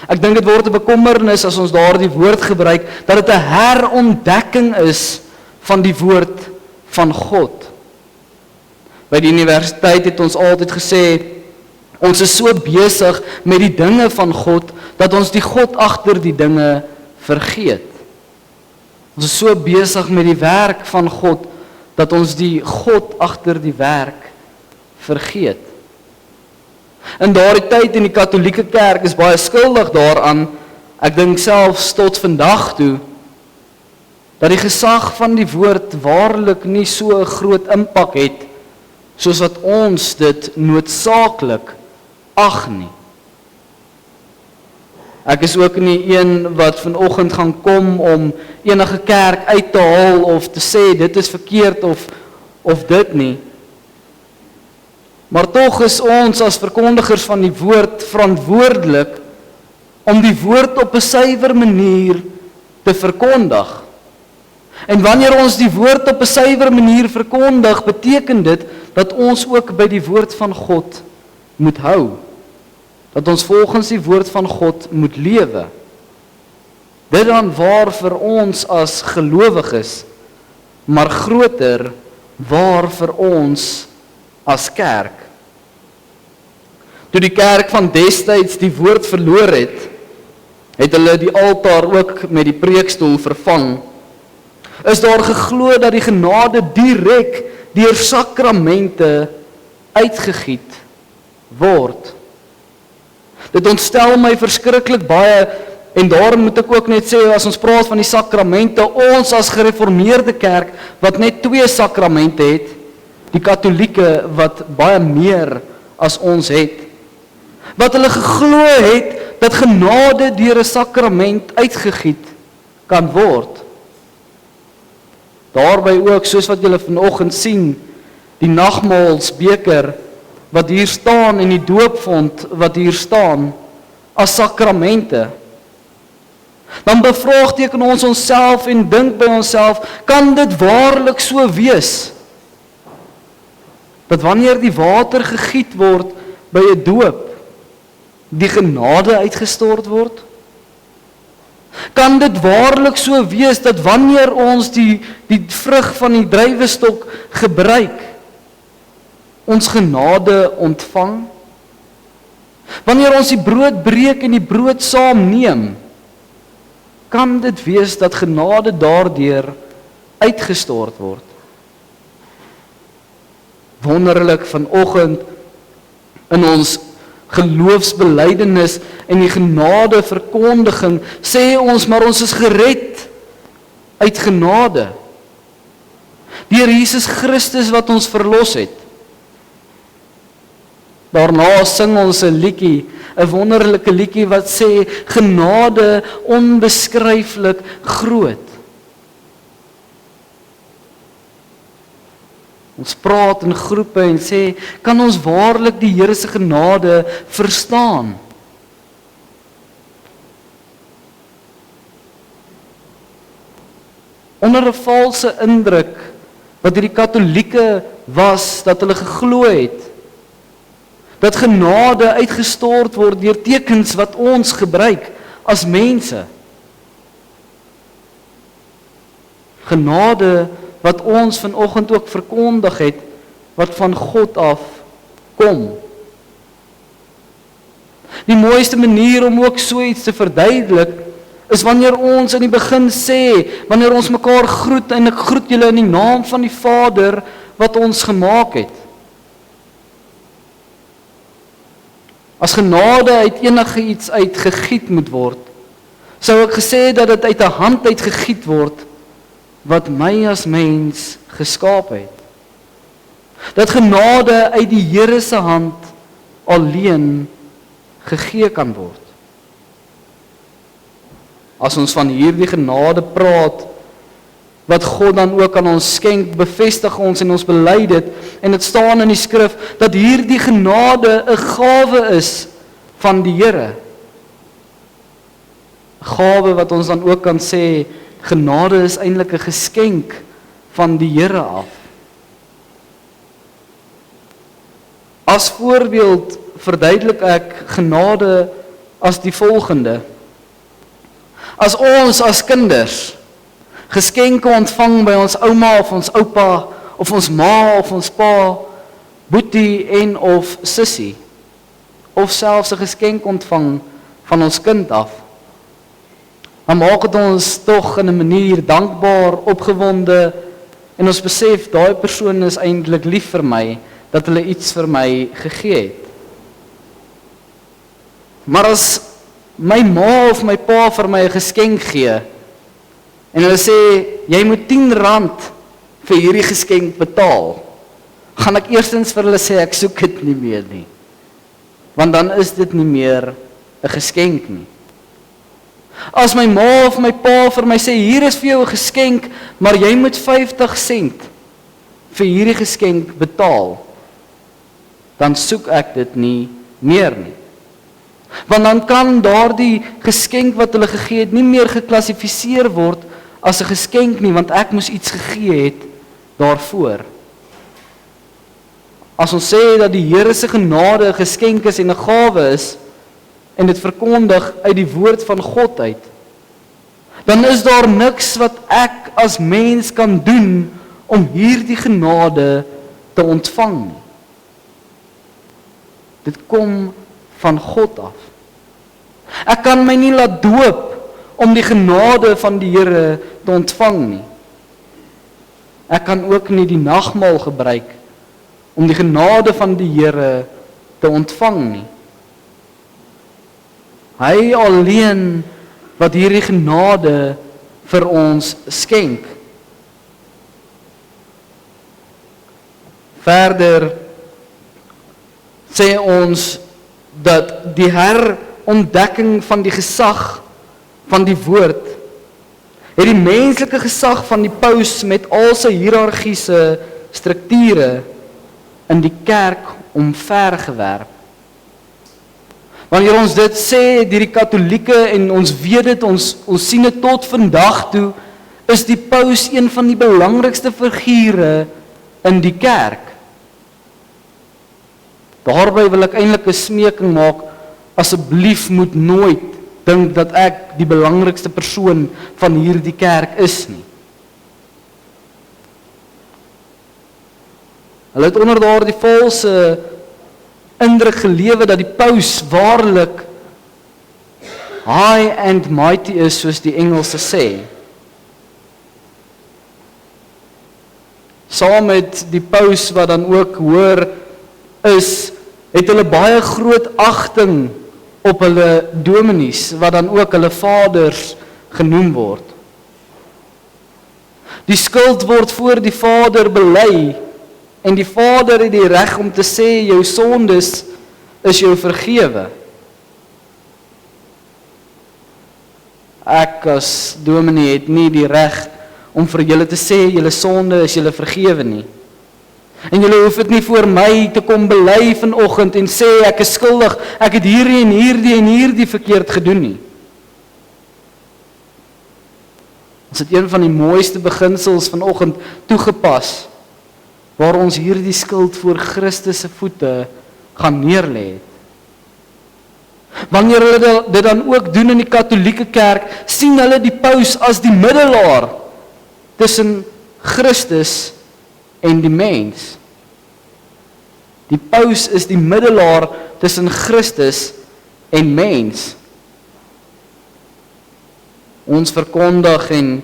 Ek dink dit word 'n bekommernis as ons daardie woord gebruik, dat dit 'n herontdekking is van die woord van God. By die universiteit het ons altyd gesê, ons is so besig met die dinge van God, dat ons die God agter die dinge vergeet. Ons is so besig met die werk van God, dat ons die God agter die werk vergeet. In daardie tyd in die Katolieke Kerk is baie skuldig daaraan, ek dink selfs tot vandag toe, dat die gesag van die woord waarlik nie so 'n groot impak het, soos wat ons dit noodsaaklik ag nie. Ek is ook nie een wat vanoggend gaan kom om enige kerk uit te haal of te sê dit is verkeerd of dit nie. Maar tog is ons as verkondigers van die woord verantwoordelik om die woord op 'n suiwer manier te verkondig. En wanneer ons die woord op 'n suiwer manier verkondig, beteken dit dat ons ook by die woord van God moet hou. Dat ons volgens die woord van God moet lewe. Dit dan waar vir ons as gelowiges, maar groter waar vir ons as kerk. Toe die kerk van destyds die woord verloor het hulle die altaar ook met die preekstoel vervang. Is daar geglo dat die genade direk deur sakramente uitgegiet word. Dit ontstel my verskriklik baie, en daarom moet ek ook net sê, as ons praat van die sakramente, ons as gereformeerde kerk, wat net 2 sakramente het, die Katolieke wat baie meer as ons het, wat hulle geglo het, dat genade deur 'n sakrament uitgegiet kan word. Daarby ook, soos wat julle vanoggend sien, die nagmaalsbeker wat hier staan en die doopvond wat hier staan, as sakramente. Dan bevraagteken ons onsself en dink by onsself, kan dit waarlik so wees? Dat wanneer die water gegiet word by 'n doop, die genade uitgestort word? Kan dit waarlik so wees dat wanneer ons die vrug van die druiwestok gebruik, ons genade ontvang? Wanneer ons die brood breek en die brood saam neem, kan dit wees dat genade daardeur uitgestort word? Wonderlik vanoggend in ons geloofsbelydenis en die genade verkondiging sê ons, maar ons is gered uit genade deur Jesus Christus wat ons verlos het. Daarna sing ons 'n liedjie, 'n wonderlike liedjie wat sê genade onbeskryflik groot. Ons praat in groepe en sê, kan ons waarlik die Here se genade verstaan? Onder 'n valse indruk wat hierdie Katolieke was, dat hulle geglo het dat genade uitgestort word deur tekens wat ons gebruik as mense. Genade wat ons vanoggend ook verkondig het, wat van God af kom. Die mooiste manier om ook so iets te verduidelik, is wanneer ons in die begin sê, wanneer ons mekaar groet, en ek groet julle in die naam van die Vader, wat ons gemaak het. As genade uit enige iets uitgegiet moet word, sou ek gesê dat dit uit 'n hand uitgegiet word, wat my as mens geskaap het. Dat genade uit die Here se hand alleen gegee kan word. As ons van hierdie genade praat, wat God dan ook aan ons skenk, bevestig ons en ons bely dit, en dit staan in die skrif, dat hierdie genade 'n gawe is van die Here. 'n Gawe wat ons dan ook kan sê, genade is eintlik 'n geskenk van die Here af. As voorbeeld verduidelik ek genade as die volgende. As ons as kinders geskenke ontvang by ons ouma of ons oupa, of ons ma of ons pa, boetie en of sussie, of selfs 'n geskenk ontvang van ons kind af, dan maak dit ons tog in 'n manier dankbaar, opgewonde, en ons besef, daai persoon is eintlik lief vir my, dat hulle iets vir my gegee het. Maar as my ma of my pa vir my 'n geskenk gee, en hulle sê, jy moet R10 vir hierdie geskenk betaal, gaan ek eerstens vir hulle sê, ek soek dit nie meer nie. Want dan is dit nie meer 'n geskenk nie. As my ma of my pa vir my sê, hier is vir jou 'n geskenk, maar jy moet 50 sent vir hierdie geskenk betaal, dan soek ek dit nie meer nie. Want dan kan daardie geskenk wat hulle gegee het nie meer geklassifiseer word as 'n geskenk nie, want ek moes iets gegee het daarvoor. As ons sê dat die Here se genade 'n geskenk is en 'n gawe is, en dit verkondig uit die woord van God uit, dan is daar niks wat ek as mens kan doen om hierdie genade te ontvang nie. Dit kom van God af. Ek kan my nie laat doop om die genade van die Here te ontvang nie. Ek kan ook nie die nagmaal gebruik om die genade van die Here te ontvang nie. Hy alleen wat hierdie genade vir ons skenk. Verder sê ons dat die herontdekking van die gesag van die woord het die menslike gesag van die paus met al sy hiërargiese strukture in die kerk omvergewerp. Wanneer ons dit sê, die Katolieke, en ons weet dit, ons sien dit tot vandag toe, is die paus een van die belangrikste figure in die kerk. Daarby wil ek eintlik 'n smeeking maak, asseblief moet nooit dink dat ek die belangrikste persoon van hierdie kerk is nie. Hulle het onder daardie valse indruk gelewe dat die paus waarlik high and mighty is, soos die Engelse sê. Saam met die paus wat dan ook hoor is, het hulle baie groot agting op hulle dominees, wat dan ook hulle vaders genoem word. Die skuld word voor die Vader bely, en die Vader het die reg om te sê, jou sondes is jou vergewe. Ek as dominee het nie die reg om vir julle te sê, julle sonde is julle vergewe nie. En julle hoef dit nie voor my te kom bely vanoggend en sê, ek is skuldig, ek het hierdie en hierdie verkeerd gedoen nie. Ons het een van die mooiste beginsels vanoggend toegepas, waar ons hierdie skuld voor Christus se voete gaan neerlê het. Wanneer hulle dit dan ook doen in die Katolieke kerk, sien hulle die paus as die middelaar tussen Christus en die mens. Die paus is die middelaar tussen Christus en mens. Ons verkondig, en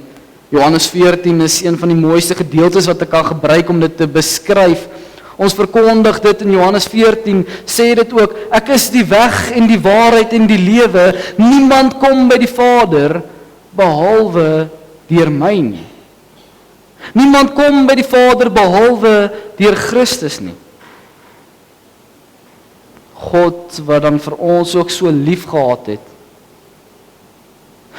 Johannes 14 is een van die mooiste gedeeltes wat ek kan gebruik om dit te beskryf. Ons verkondig dit in Johannes 14, sê dit ook, ek is die weg en die waarheid en die lewe, niemand kom by die Vader, behalwe deur my nie. Niemand kom by die Vader, behalwe deur Christus nie. God, wat dan vir ons ook so lief gehad het,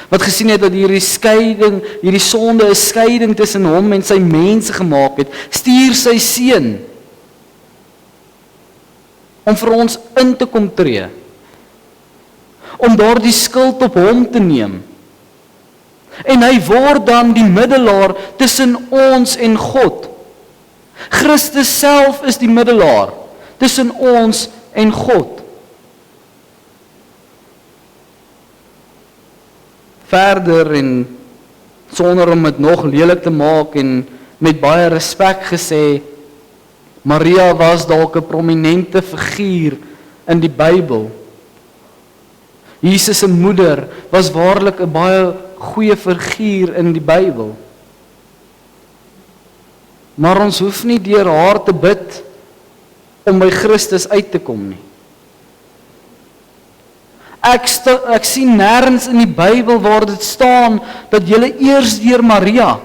wat gesien het dat hierdie skeiding, hierdie sonde 'n skeiding tussen hom en sy mense gemaak het, stuur sy seun om vir ons in te kom tree, om daardie skuld op hom te neem. En hy word dan die middelaar tussen ons en God. Christus self is die middelaar tussen ons en God. Verder en sonder om dit nog lelik te maak en met baie respek gesê, Maria was dalk 'n prominente figuur in die Bybel. Jesus se moeder was waarlik 'n baie goeie figuur in die Bybel. Maar ons hoef nie deur haar te bid om by Christus uit te kom nie. Ek sien nêrens in die Bybel waar dit staan dat jy eers deur Maria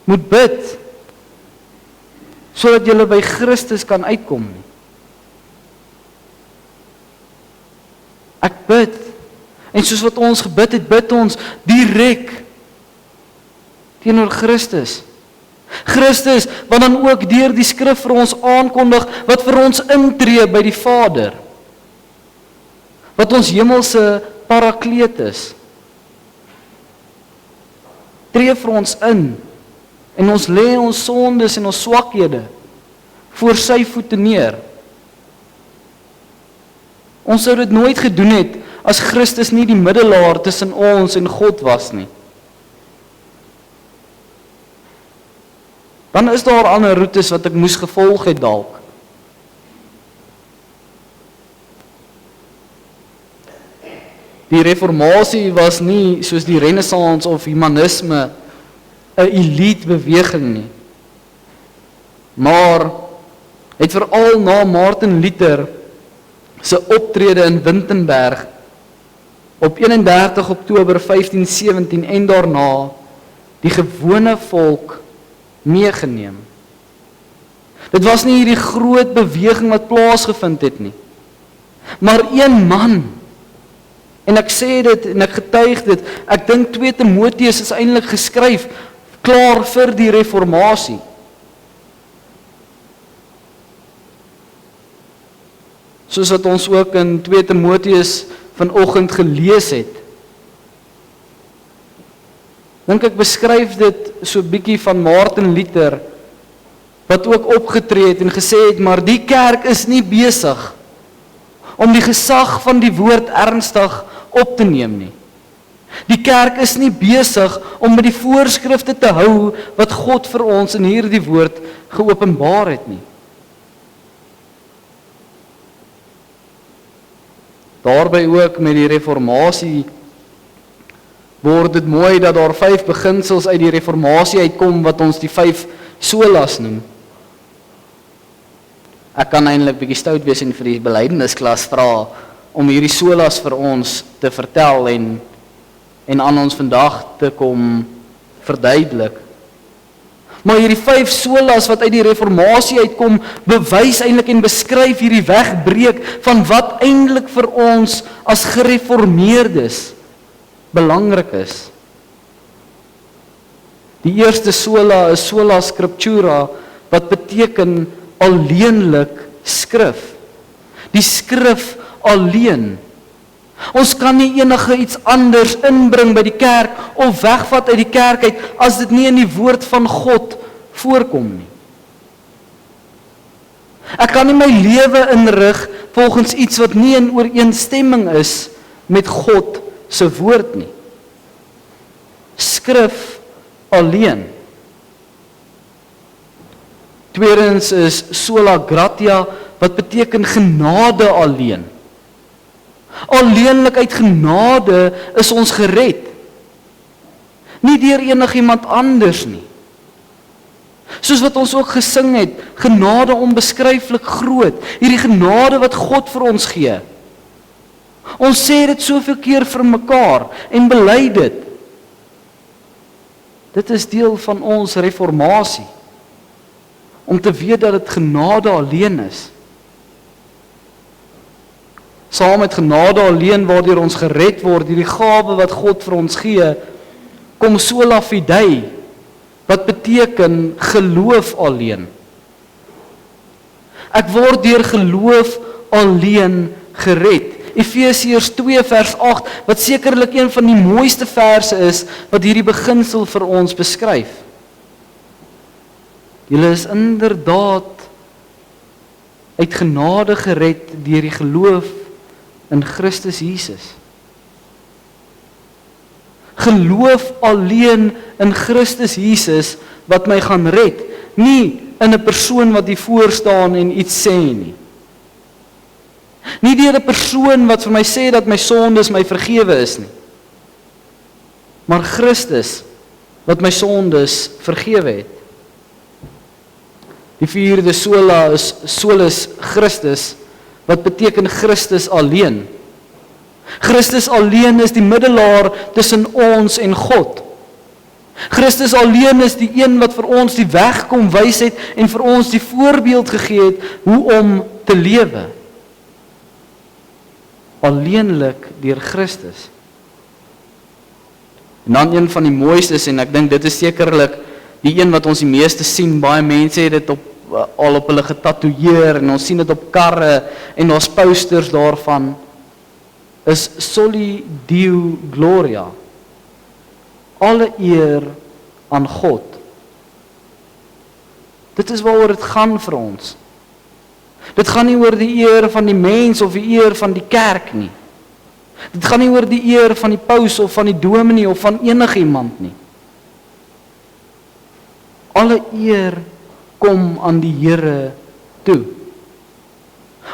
moet bid sodat jy by Christus kan uitkom nie. Ek bid, en soos wat ons gebid het, bid ons direk teenoor Christus. Christus, wat dan ook deur die skrif vir ons aankondig, wat vir ons intree by die Vader. Wat ons hemelse parakleet is. Tree vir ons in, en ons lê ons sondes en ons swakhede voor sy voete neer. Ons sou dit nooit gedoen het as Christus nie die middelaar tussen ons en God was nie. Dan is daar ander roetes wat ek moes gevolg het dalk. Die reformatie was nie soos die Renaissance of humanisme 'n elite beweging nie. Maar het veral na Martin Luther se optrede in Wittenberg op 31 Oktober 1517 en daarna die gewone volk meegeneem. Dit was nie hierdie groot beweging wat plaasgevind het nie, maar een man. En ek sê dit en ek getuig dit, ek dink 2 Timoteus is eintlik geskryf klaar vir die reformatie. Soos wat ons ook in 2 Timoteus vanoggend gelees het. Dink ek beskryf dit so bietjie van Martin Luther, wat ook opgetree het en gesê het, maar die kerk is nie besig om die gesag van die woord ernstig op te neem nie. Die kerk is nie besig om met die voorskrifte te hou wat God vir ons in hierdie woord geopenbaar het nie. Daarby ook met die reformatie word dit mooi dat daar 5 beginsels uit die reformatie uitkom wat ons die 5 solas noem. Ek kan eintlik bietjie stout wees en vir die belydennisklas vra om hierdie solas vir ons te vertel en aan ons vandag te kom verduidelik. Maar hierdie 5 solas wat uit die reformatie uitkom, bewys eintlik en beskryf hierdie wegbreek van wat eintlik vir ons as gereformeerdes belangrik is. Die eerste sola is sola scriptura, wat beteken alleenlik skrif. Die skrif alleen. Ons kan nie enige iets anders inbring by die kerk of wegvat uit die kerk uit as dit nie in die woord van God voorkom nie. Ek kan nie my lewe inrig volgens iets wat nie in ooreenstemming is met God se woord nie. Skrif alleen. Tweedens is sola gratia, wat beteken genade alleen. Alleenlik uit genade is ons gered. Nie deur enigiemand anders nie. Soos wat ons ook gesing het, genade onbeskryflik groot. Hierdie genade wat God vir ons gee. Ons sê dit soveel keer vir mekaar en bely dit. Dit is deel van ons reformatie. Om te weet dat dit genade alleen is. Saam met genade alleen waardeur ons gered word, hierdie gawe wat God vir ons gee, kom sola fidei, wat beteken geloof alleen. Ek word deur geloof alleen gered. Efesiërs 2 vers 8, wat sekerlik een van die mooiste verse is, wat hierdie beginsel vir ons beskryf. Julle is inderdaad uit genade gered deur die geloof in Christus Jesus. Geloof alleen in Christus Jesus wat my gaan red, nie in 'n persoon wat hier voor staan en iets sê nie. Nie deur 'n persoon wat vir my sê dat my sondes my vergewe is nie. Maar Christus wat my sondes vergewe het. Die vierde sola is solus Christus, wat beteken Christus alleen. Christus alleen is die middelaar tussen ons en God. Christus alleen is die een wat vir ons die weg kom wys het en vir ons die voorbeeld gegee het hoe om te lewe. Alleenlik deur Christus. En dan een van die mooistes, en ek dink dit is sekerlik die een wat ons die meeste sien, baie mense het dit al op hulle getatoeëer, en ons sien dit op karre, en ons posters daarvan, is Soli Deo Gloria. Alle eer aan God. Dit is waaroor dit gaan vir ons. Dit gaan nie oor die eer van die mens of die eer van die kerk nie. Dit gaan nie oor die eer van die paus of van die dominee of van enigiemand nie. Alle eer kom aan die Here toe.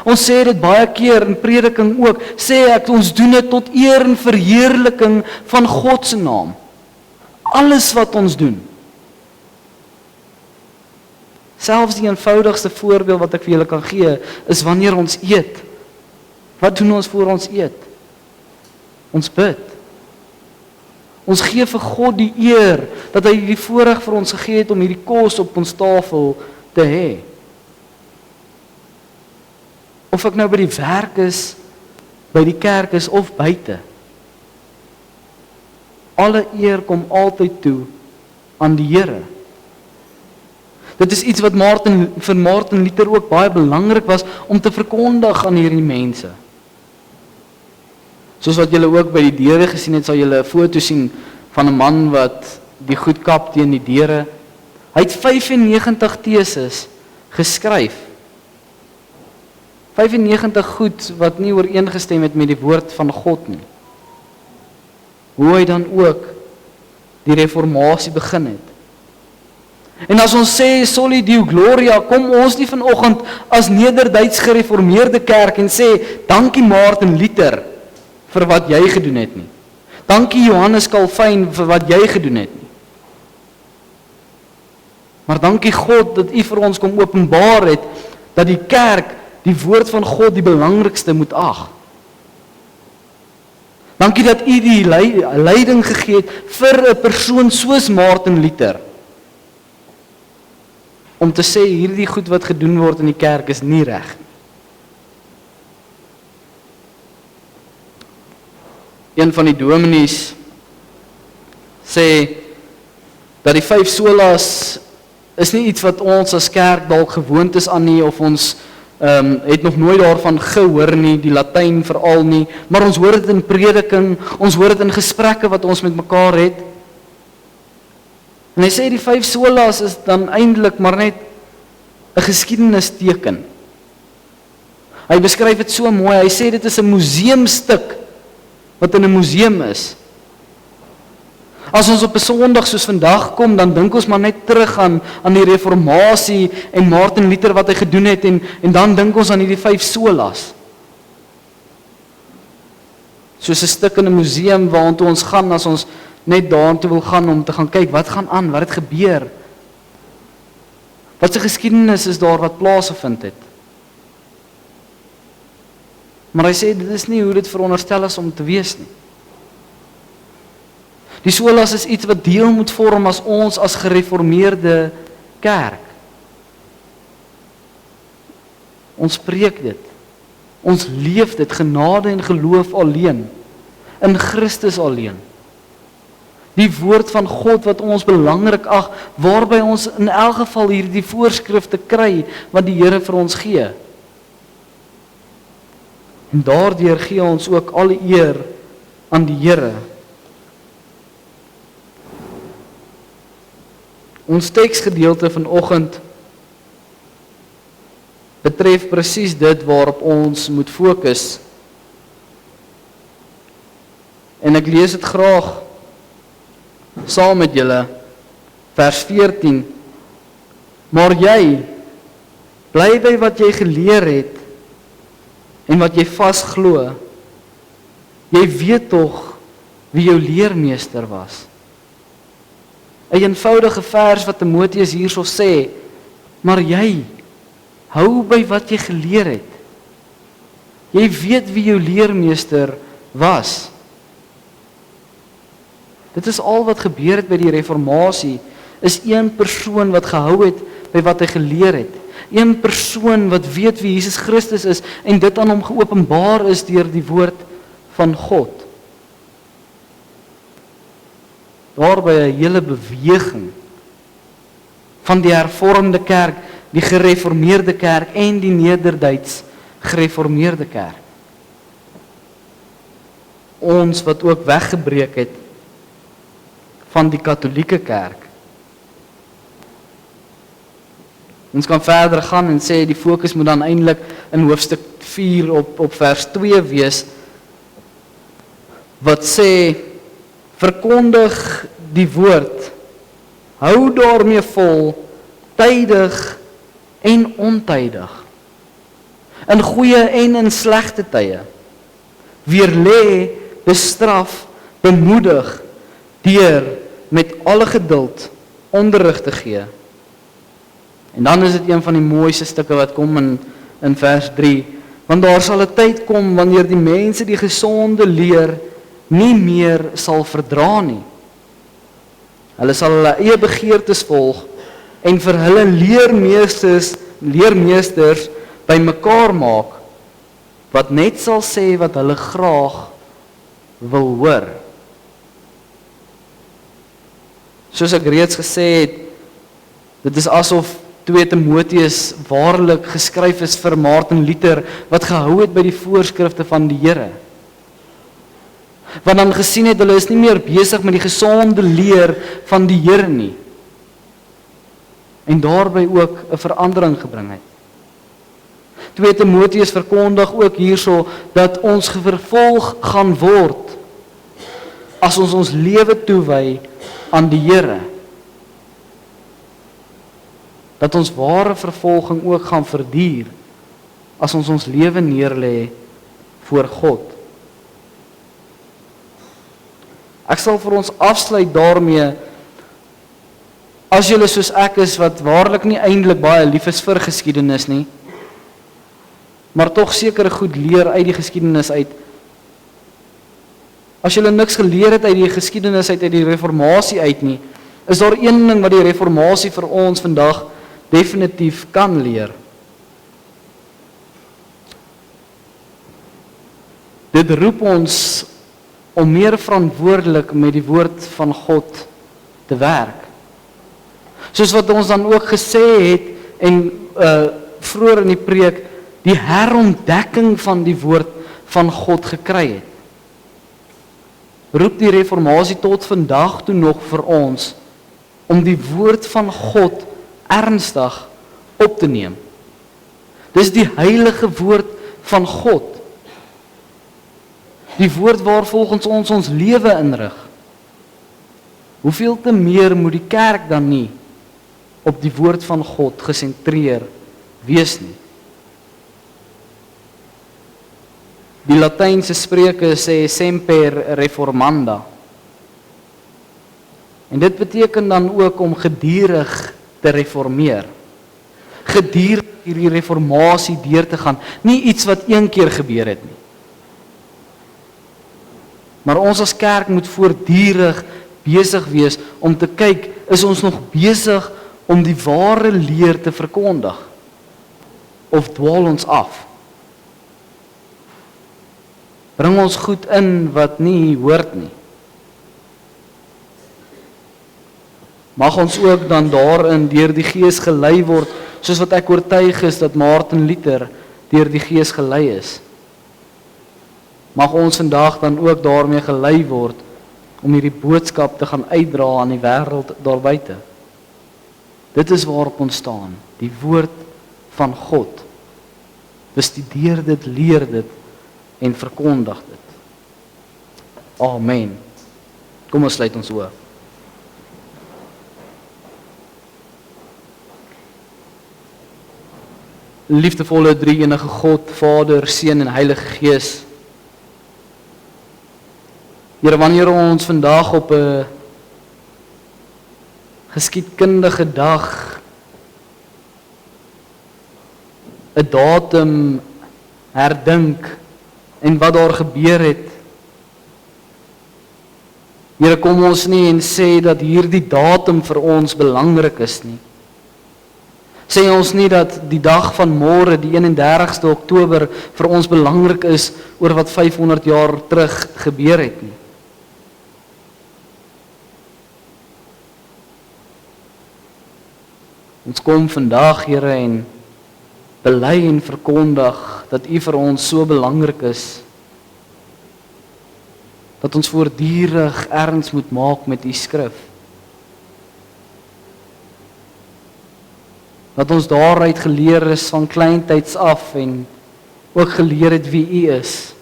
Ons sê dit baie keer in prediking ook, sê ek, ons doen dit tot eer en verheerliking van God se naam. Alles wat ons doen. Selfs die eenvoudigste voorbeeld wat ek vir julle kan gee, is wanneer ons eet. Wat doen ons voor ons eet? Ons bid. Ons gee vir God die eer, dat hy die voorreg vir ons gegee het om hierdie kos op ons tafel te hê. Of ek nou by die werk is, by die kerk is of buite. Alle eer kom altyd toe aan die Here. Dit is iets wat vir Martin Luther ook baie belangrik was om te verkondig aan hierdie mense. Soos wat julle ook by die deure gesien het, sal julle 'n foto sien van 'n man wat die goed kap teen die deure. Hy het 95 teses geskryf. 95 goed wat nie ooreengestem het met die woord van God nie. Hoe hy dan ook die reformatie begin het. En as ons sê Soli Deo Gloria, kom ons nie vanoggend as Nederduits gereformeerde kerk en sê dankie Martin Luther vir wat jy gedoen het nie. Dankie Johannes Calvin vir wat jy gedoen het nie. Maar dankie God dat U vir ons kom openbaar het dat die kerk die woord van God die belangrikste moet ag. Dankie dat U die leiding gegee het vir 'n persoon soos Martin Luther. Om te sê hierdie goed wat gedoen word in die kerk is nie reg nie. Een van die dominees sê dat die 5 solas is nie iets wat ons as kerk dalk gewoond is aan nie, of ons het nog nooit daarvan gehoor nie, die Latyn veral nie, maar ons hoor dit in prediking, ons hoor dit in gesprekke wat ons met mekaar het. En hy sê die 5 solas is dan eintlik maar net 'n geskiedenisteken. Hy beskryf dit so mooi, hy sê dit is 'n museumstuk wat in 'n museum is. As ons op 'n Sondag soos vandag kom, dan dink ons maar net terug aan die reformatie en Martin Luther wat hy gedoen het, en dan dink ons aan hierdie 5 solas. Soos 'n stuk in 'n museum waartoe ons gaan as ons net daartoe wil gaan om te gaan kyk wat gaan aan, wat het gebeur. Wat se geskiedenis is daar wat plaasgevind het. Maar hy sê dit is nie hoe dit veronderstel is om te wees nie. Die solas is iets wat deel moet vorm as ons as gereformeerde kerk. Ons preek dit. Ons leef dit, genade en geloof alleen. In Christus alleen. Die woord van God wat ons belangrik ag, waarby ons in elk geval hierdie voorskrifte kry wat die Here vir ons gee. En daardeur gee ons ook alle eer aan die Here. Ons teksgedeelte vanoggend betref presies dit waarop ons moet fokus. En ek lees dit graag saam met julle, vers 14. Maar jy, bly by wat jy geleer het en wat jy vasglo. Jy weet tog wie jou leermeester was. 'n eenvoudige vers wat Timoteus hierso sê, maar jy, hou by wat jy geleer het. Jy weet wie jou leermeester was. Dit is al wat gebeur het by die reformatie, is een persoon wat gehou het by wat hy geleer het. Een persoon wat weet wie Jesus Christus is en dit aan hom geopenbaar is deur die woord van God. Daarby 'n hele beweging van die hervormde kerk, die gereformeerde kerk en die Nederduits gereformeerde kerk. Ons wat ook weggebreek het van die Katolieke kerk. Ons kan verder gaan en sê die fokus moet dan eintlik in hoofstuk 4 op vers 2 wees, wat sê, verkondig die woord, hou daarmee vol, tydig en ontydig, in goeie en in slegte tye, weerlê, bestraf, bemoedig, deur met alle geduld onderrig te gee. En dan is dit een van die mooiste stukke wat kom in vers 3, want daar sal 'n tyd kom wanneer die mense die gesonde leer nie meer sal verdra nie. Hulle sal hulle eie begeertes volg en vir hulle leermeesters bymekaar maak wat net sal sê wat hulle graag wil hoor. Soos ek reeds gesê het, dit is asof 2 Timoteus waarlik geskryf is vir Martin Luther wat gehou het by die voorskrifte van die Here. Want dan gesien het hulle is nie meer besig met die gesonde leer van die Here nie. En daarby ook 'n verandering gebring het. 2 Timoteus verkondig ook hierso dat ons vervolg gaan word as ons ons lewe toewy aan die Here. Dat ons ware vervolging ook gaan verduur as ons ons lewe neerlê voor God. Ek sal vir ons afsluit daarmee, as julle soos ek is wat waarlik nie eintlik baie lief is vir geskiedenis nie, maar tog sekere goed leer uit die geskiedenis uit. As julle niks geleer het uit die geskiedenis uit die reformatie uit nie, is daar een ding wat die reformatie vir ons vandag definitief kan leer. Dit roep ons om meer verantwoordelik met die woord van God te werk. Soos wat ons dan ook gesê het en vroeër in die preek, die herontdekking van die woord van God gekry het. Roep die reformatie tot vandag toe nog vir ons om die woord van God ernstig op te neem. Dis die heilige woord van God. Die woord waar volgens ons lewe inrig. Hoeveel te meer moet die kerk dan nie op die woord van God gesentreer wees nie. Die Latynse spreuke sê semper reformanda. En dit beteken dan ook om gedurig te reformeer. Gedurig hierdie reformatie deur te gaan, nie iets wat een keer gebeur het nie. Maar ons as kerk moet voortdurend besig wees om te kyk, is ons nog besig om die ware leer te verkondig? Of dwaal ons af? Bring ons goed in wat nie hoort nie. Mag ons ook dan daarin deur die Gees gelei word, soos wat ek oortuig is dat Martin Luther deur die Gees gelei is. Mag ons vandag dan ook daarmee gelei word om hierdie boodskap te gaan uitdra aan die wêreld daar buite. Dit is waarop ons staan, die woord van God. Bestudeer dit, leer dit en verkondig dit. Amen. Kom ons sluit ons oë. Liefdevolle drie-enige God, Vader, Seun en Heilige Gees. Here, wanneer ons vandag op 'n geskiedkundige dag 'n datum herdink en wat daar gebeur het. Here, kom ons nie en sê dat hierdie datum vir ons belangrik is nie. Sê ons nie dat die dag van môre, die 31ste Oktober, vir ons belangrik is oor wat 500 jaar terug gebeur het nie. Ons kom vandag, Here, en bely en verkondig dat U vir ons so belangrik is, dat ons voortdurend erns moet maak met U skrif. Dat ons daaruit geleer is van kleintyds af en ook geleer het wie U is.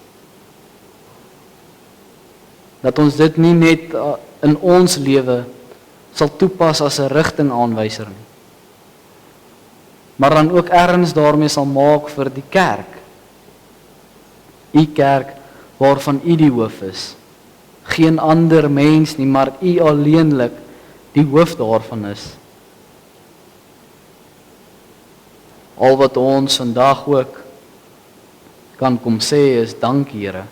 Dat ons dit nie net in ons lewe sal toepas as 'n rigtingaanwyser nie, maar dan ook erns daarmee sal maak vir die kerk. U kerk waarvan U die hoof is. Geen ander mens nie, maar U alleenlik die hoof daarvan is. Al wat ons vandag ook kan kom sê is dankie, Here.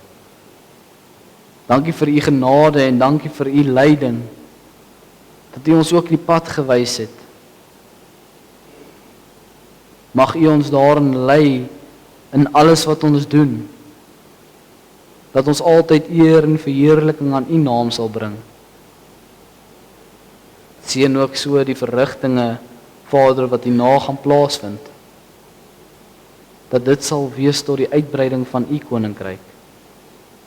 Dankie vir U genade en dankie vir U leiding, dat U ons ook die pad gewys het. Mag U ons daarin lei in alles wat ons doen, dat ons altyd eer en verheerliking aan U naam sal bring. Seën ook so die verrigtinge, Vader, wat hierna gaan plaasvind, dat dit sal wees tot die uitbreiding van U koninkryk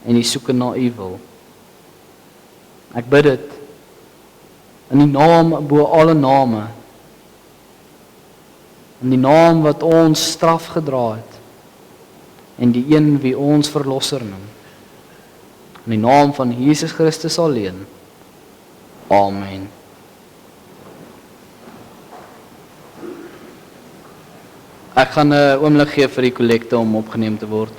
en die soeke na U wil. Ek bid dit in die naam bo alle name, in die naam wat ons straf gedra het en die een wie ons verlosser noem. In die naam van Jesus Christus alleen. Amen. Ek gaan 'n oomblik gee vir die kollekte om opgeneem te word.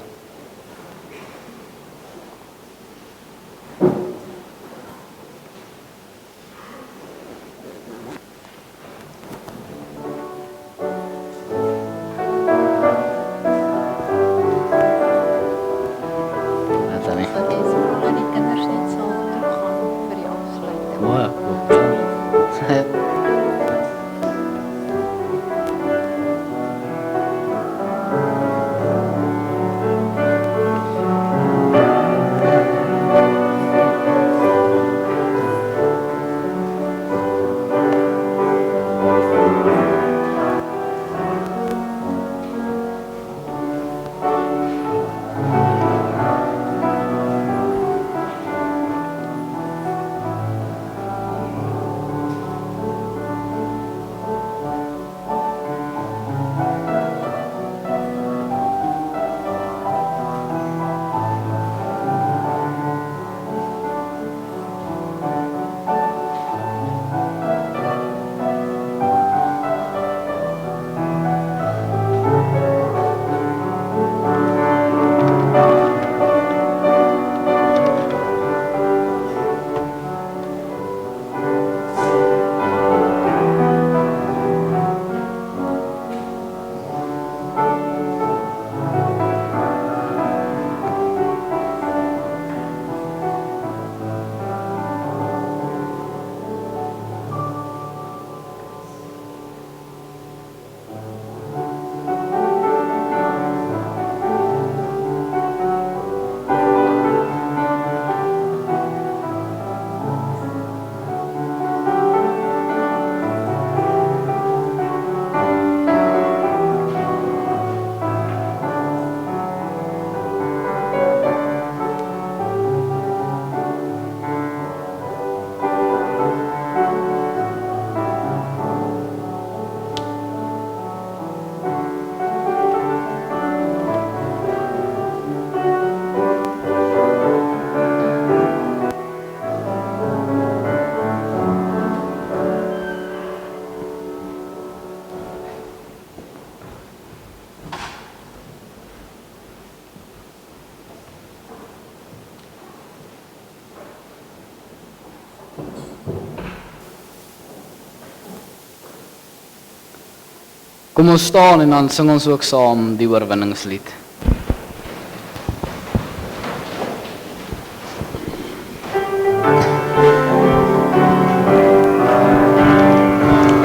Kom ons staan en dan sing ons ook saam die oorwinningslied.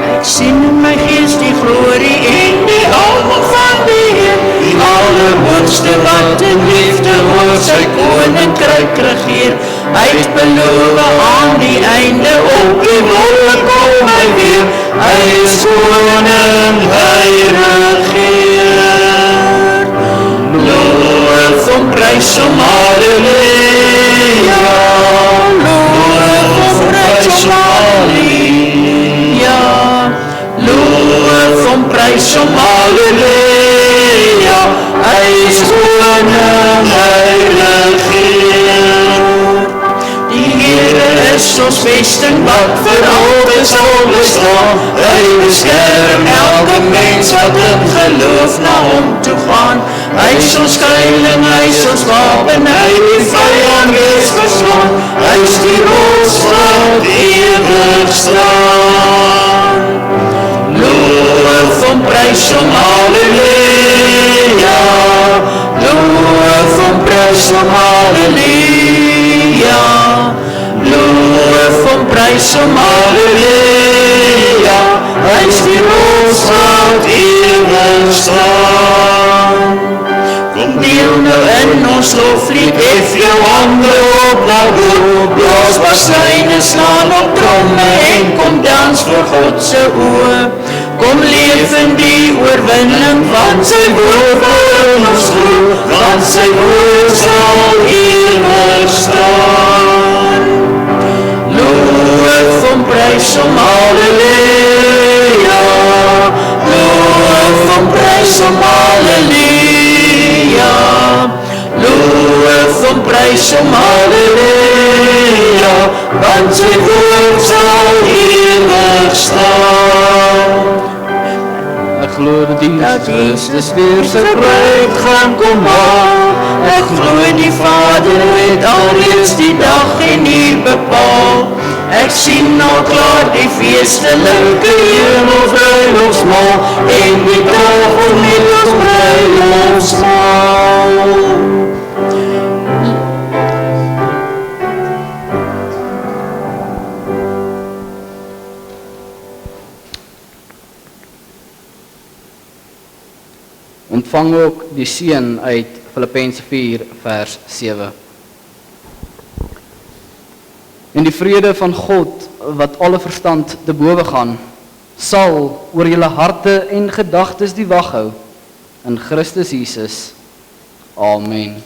Ek sien in my gees die glorie en die almag van die Heer, die allerhoogste wat in liefde oor sy koninkryk regeer. Hy het beloof aan die einde op die wolke kom hy weer. Hy is koning, hy regeer. Loof hom, prys hom, halleluja. Loof hom, prys hom, halleluja. Loof hom, prys hom, halleluja. Hy is koning, hy regeer. Die Here is ons vesting wat vir altyd sal bestaan. Hy beskerm elke mens wat in geloof na hom toe gaan. Hy is ons skuiling, hy is ons wapen, hy die vyand is verslaan. Hy is die rots wat ewig staan. Loof hom, prys hom, halleluja. Loof hom, prys hom, halleluja. Loof hom, prys hom, halleluja. Hy is die rots wat ewig staan. Kom deel nou in ons loflied, hef jou hande op na bo. Blaas bassyne, slaan op tromme en kom dans voor God se oë. Kom leef in die oorwinning van sy woord waarin ons glo, want sy woord sal ewig staan. Loof hom, prys hom, halleluja. Loof hom, prys hom, halleluja. Loof hom, prys hom, halleluja. Want sy woord sal ewig staan. Ek glo dat Christus weer sy bruid gaan kom haal. Ek glo die Vader het alreeds die dag en uur bepaal. Ek sien al klaar die feestelike hemelbruilofsmaal en die tafel met ons bruilofsmaal. Ontvang ook die seën uit Filippense 4 vers 7. En die vrede van God, wat alle verstand te bowe gaan, sal oor julle harte en gedagtes die wag hou in Christus Jesus. Amen.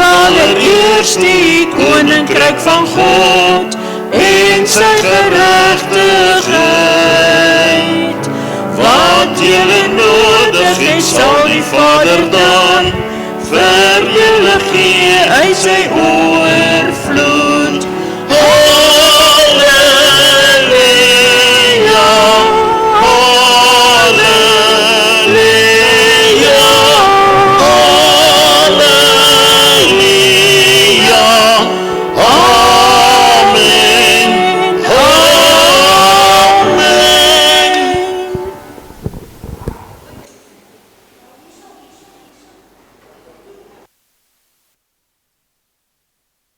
Allereerst die koninkryk van God en sy geregtigheid. Wat julle nodig het, sal die Vader dan vir julle gee uit sy oor.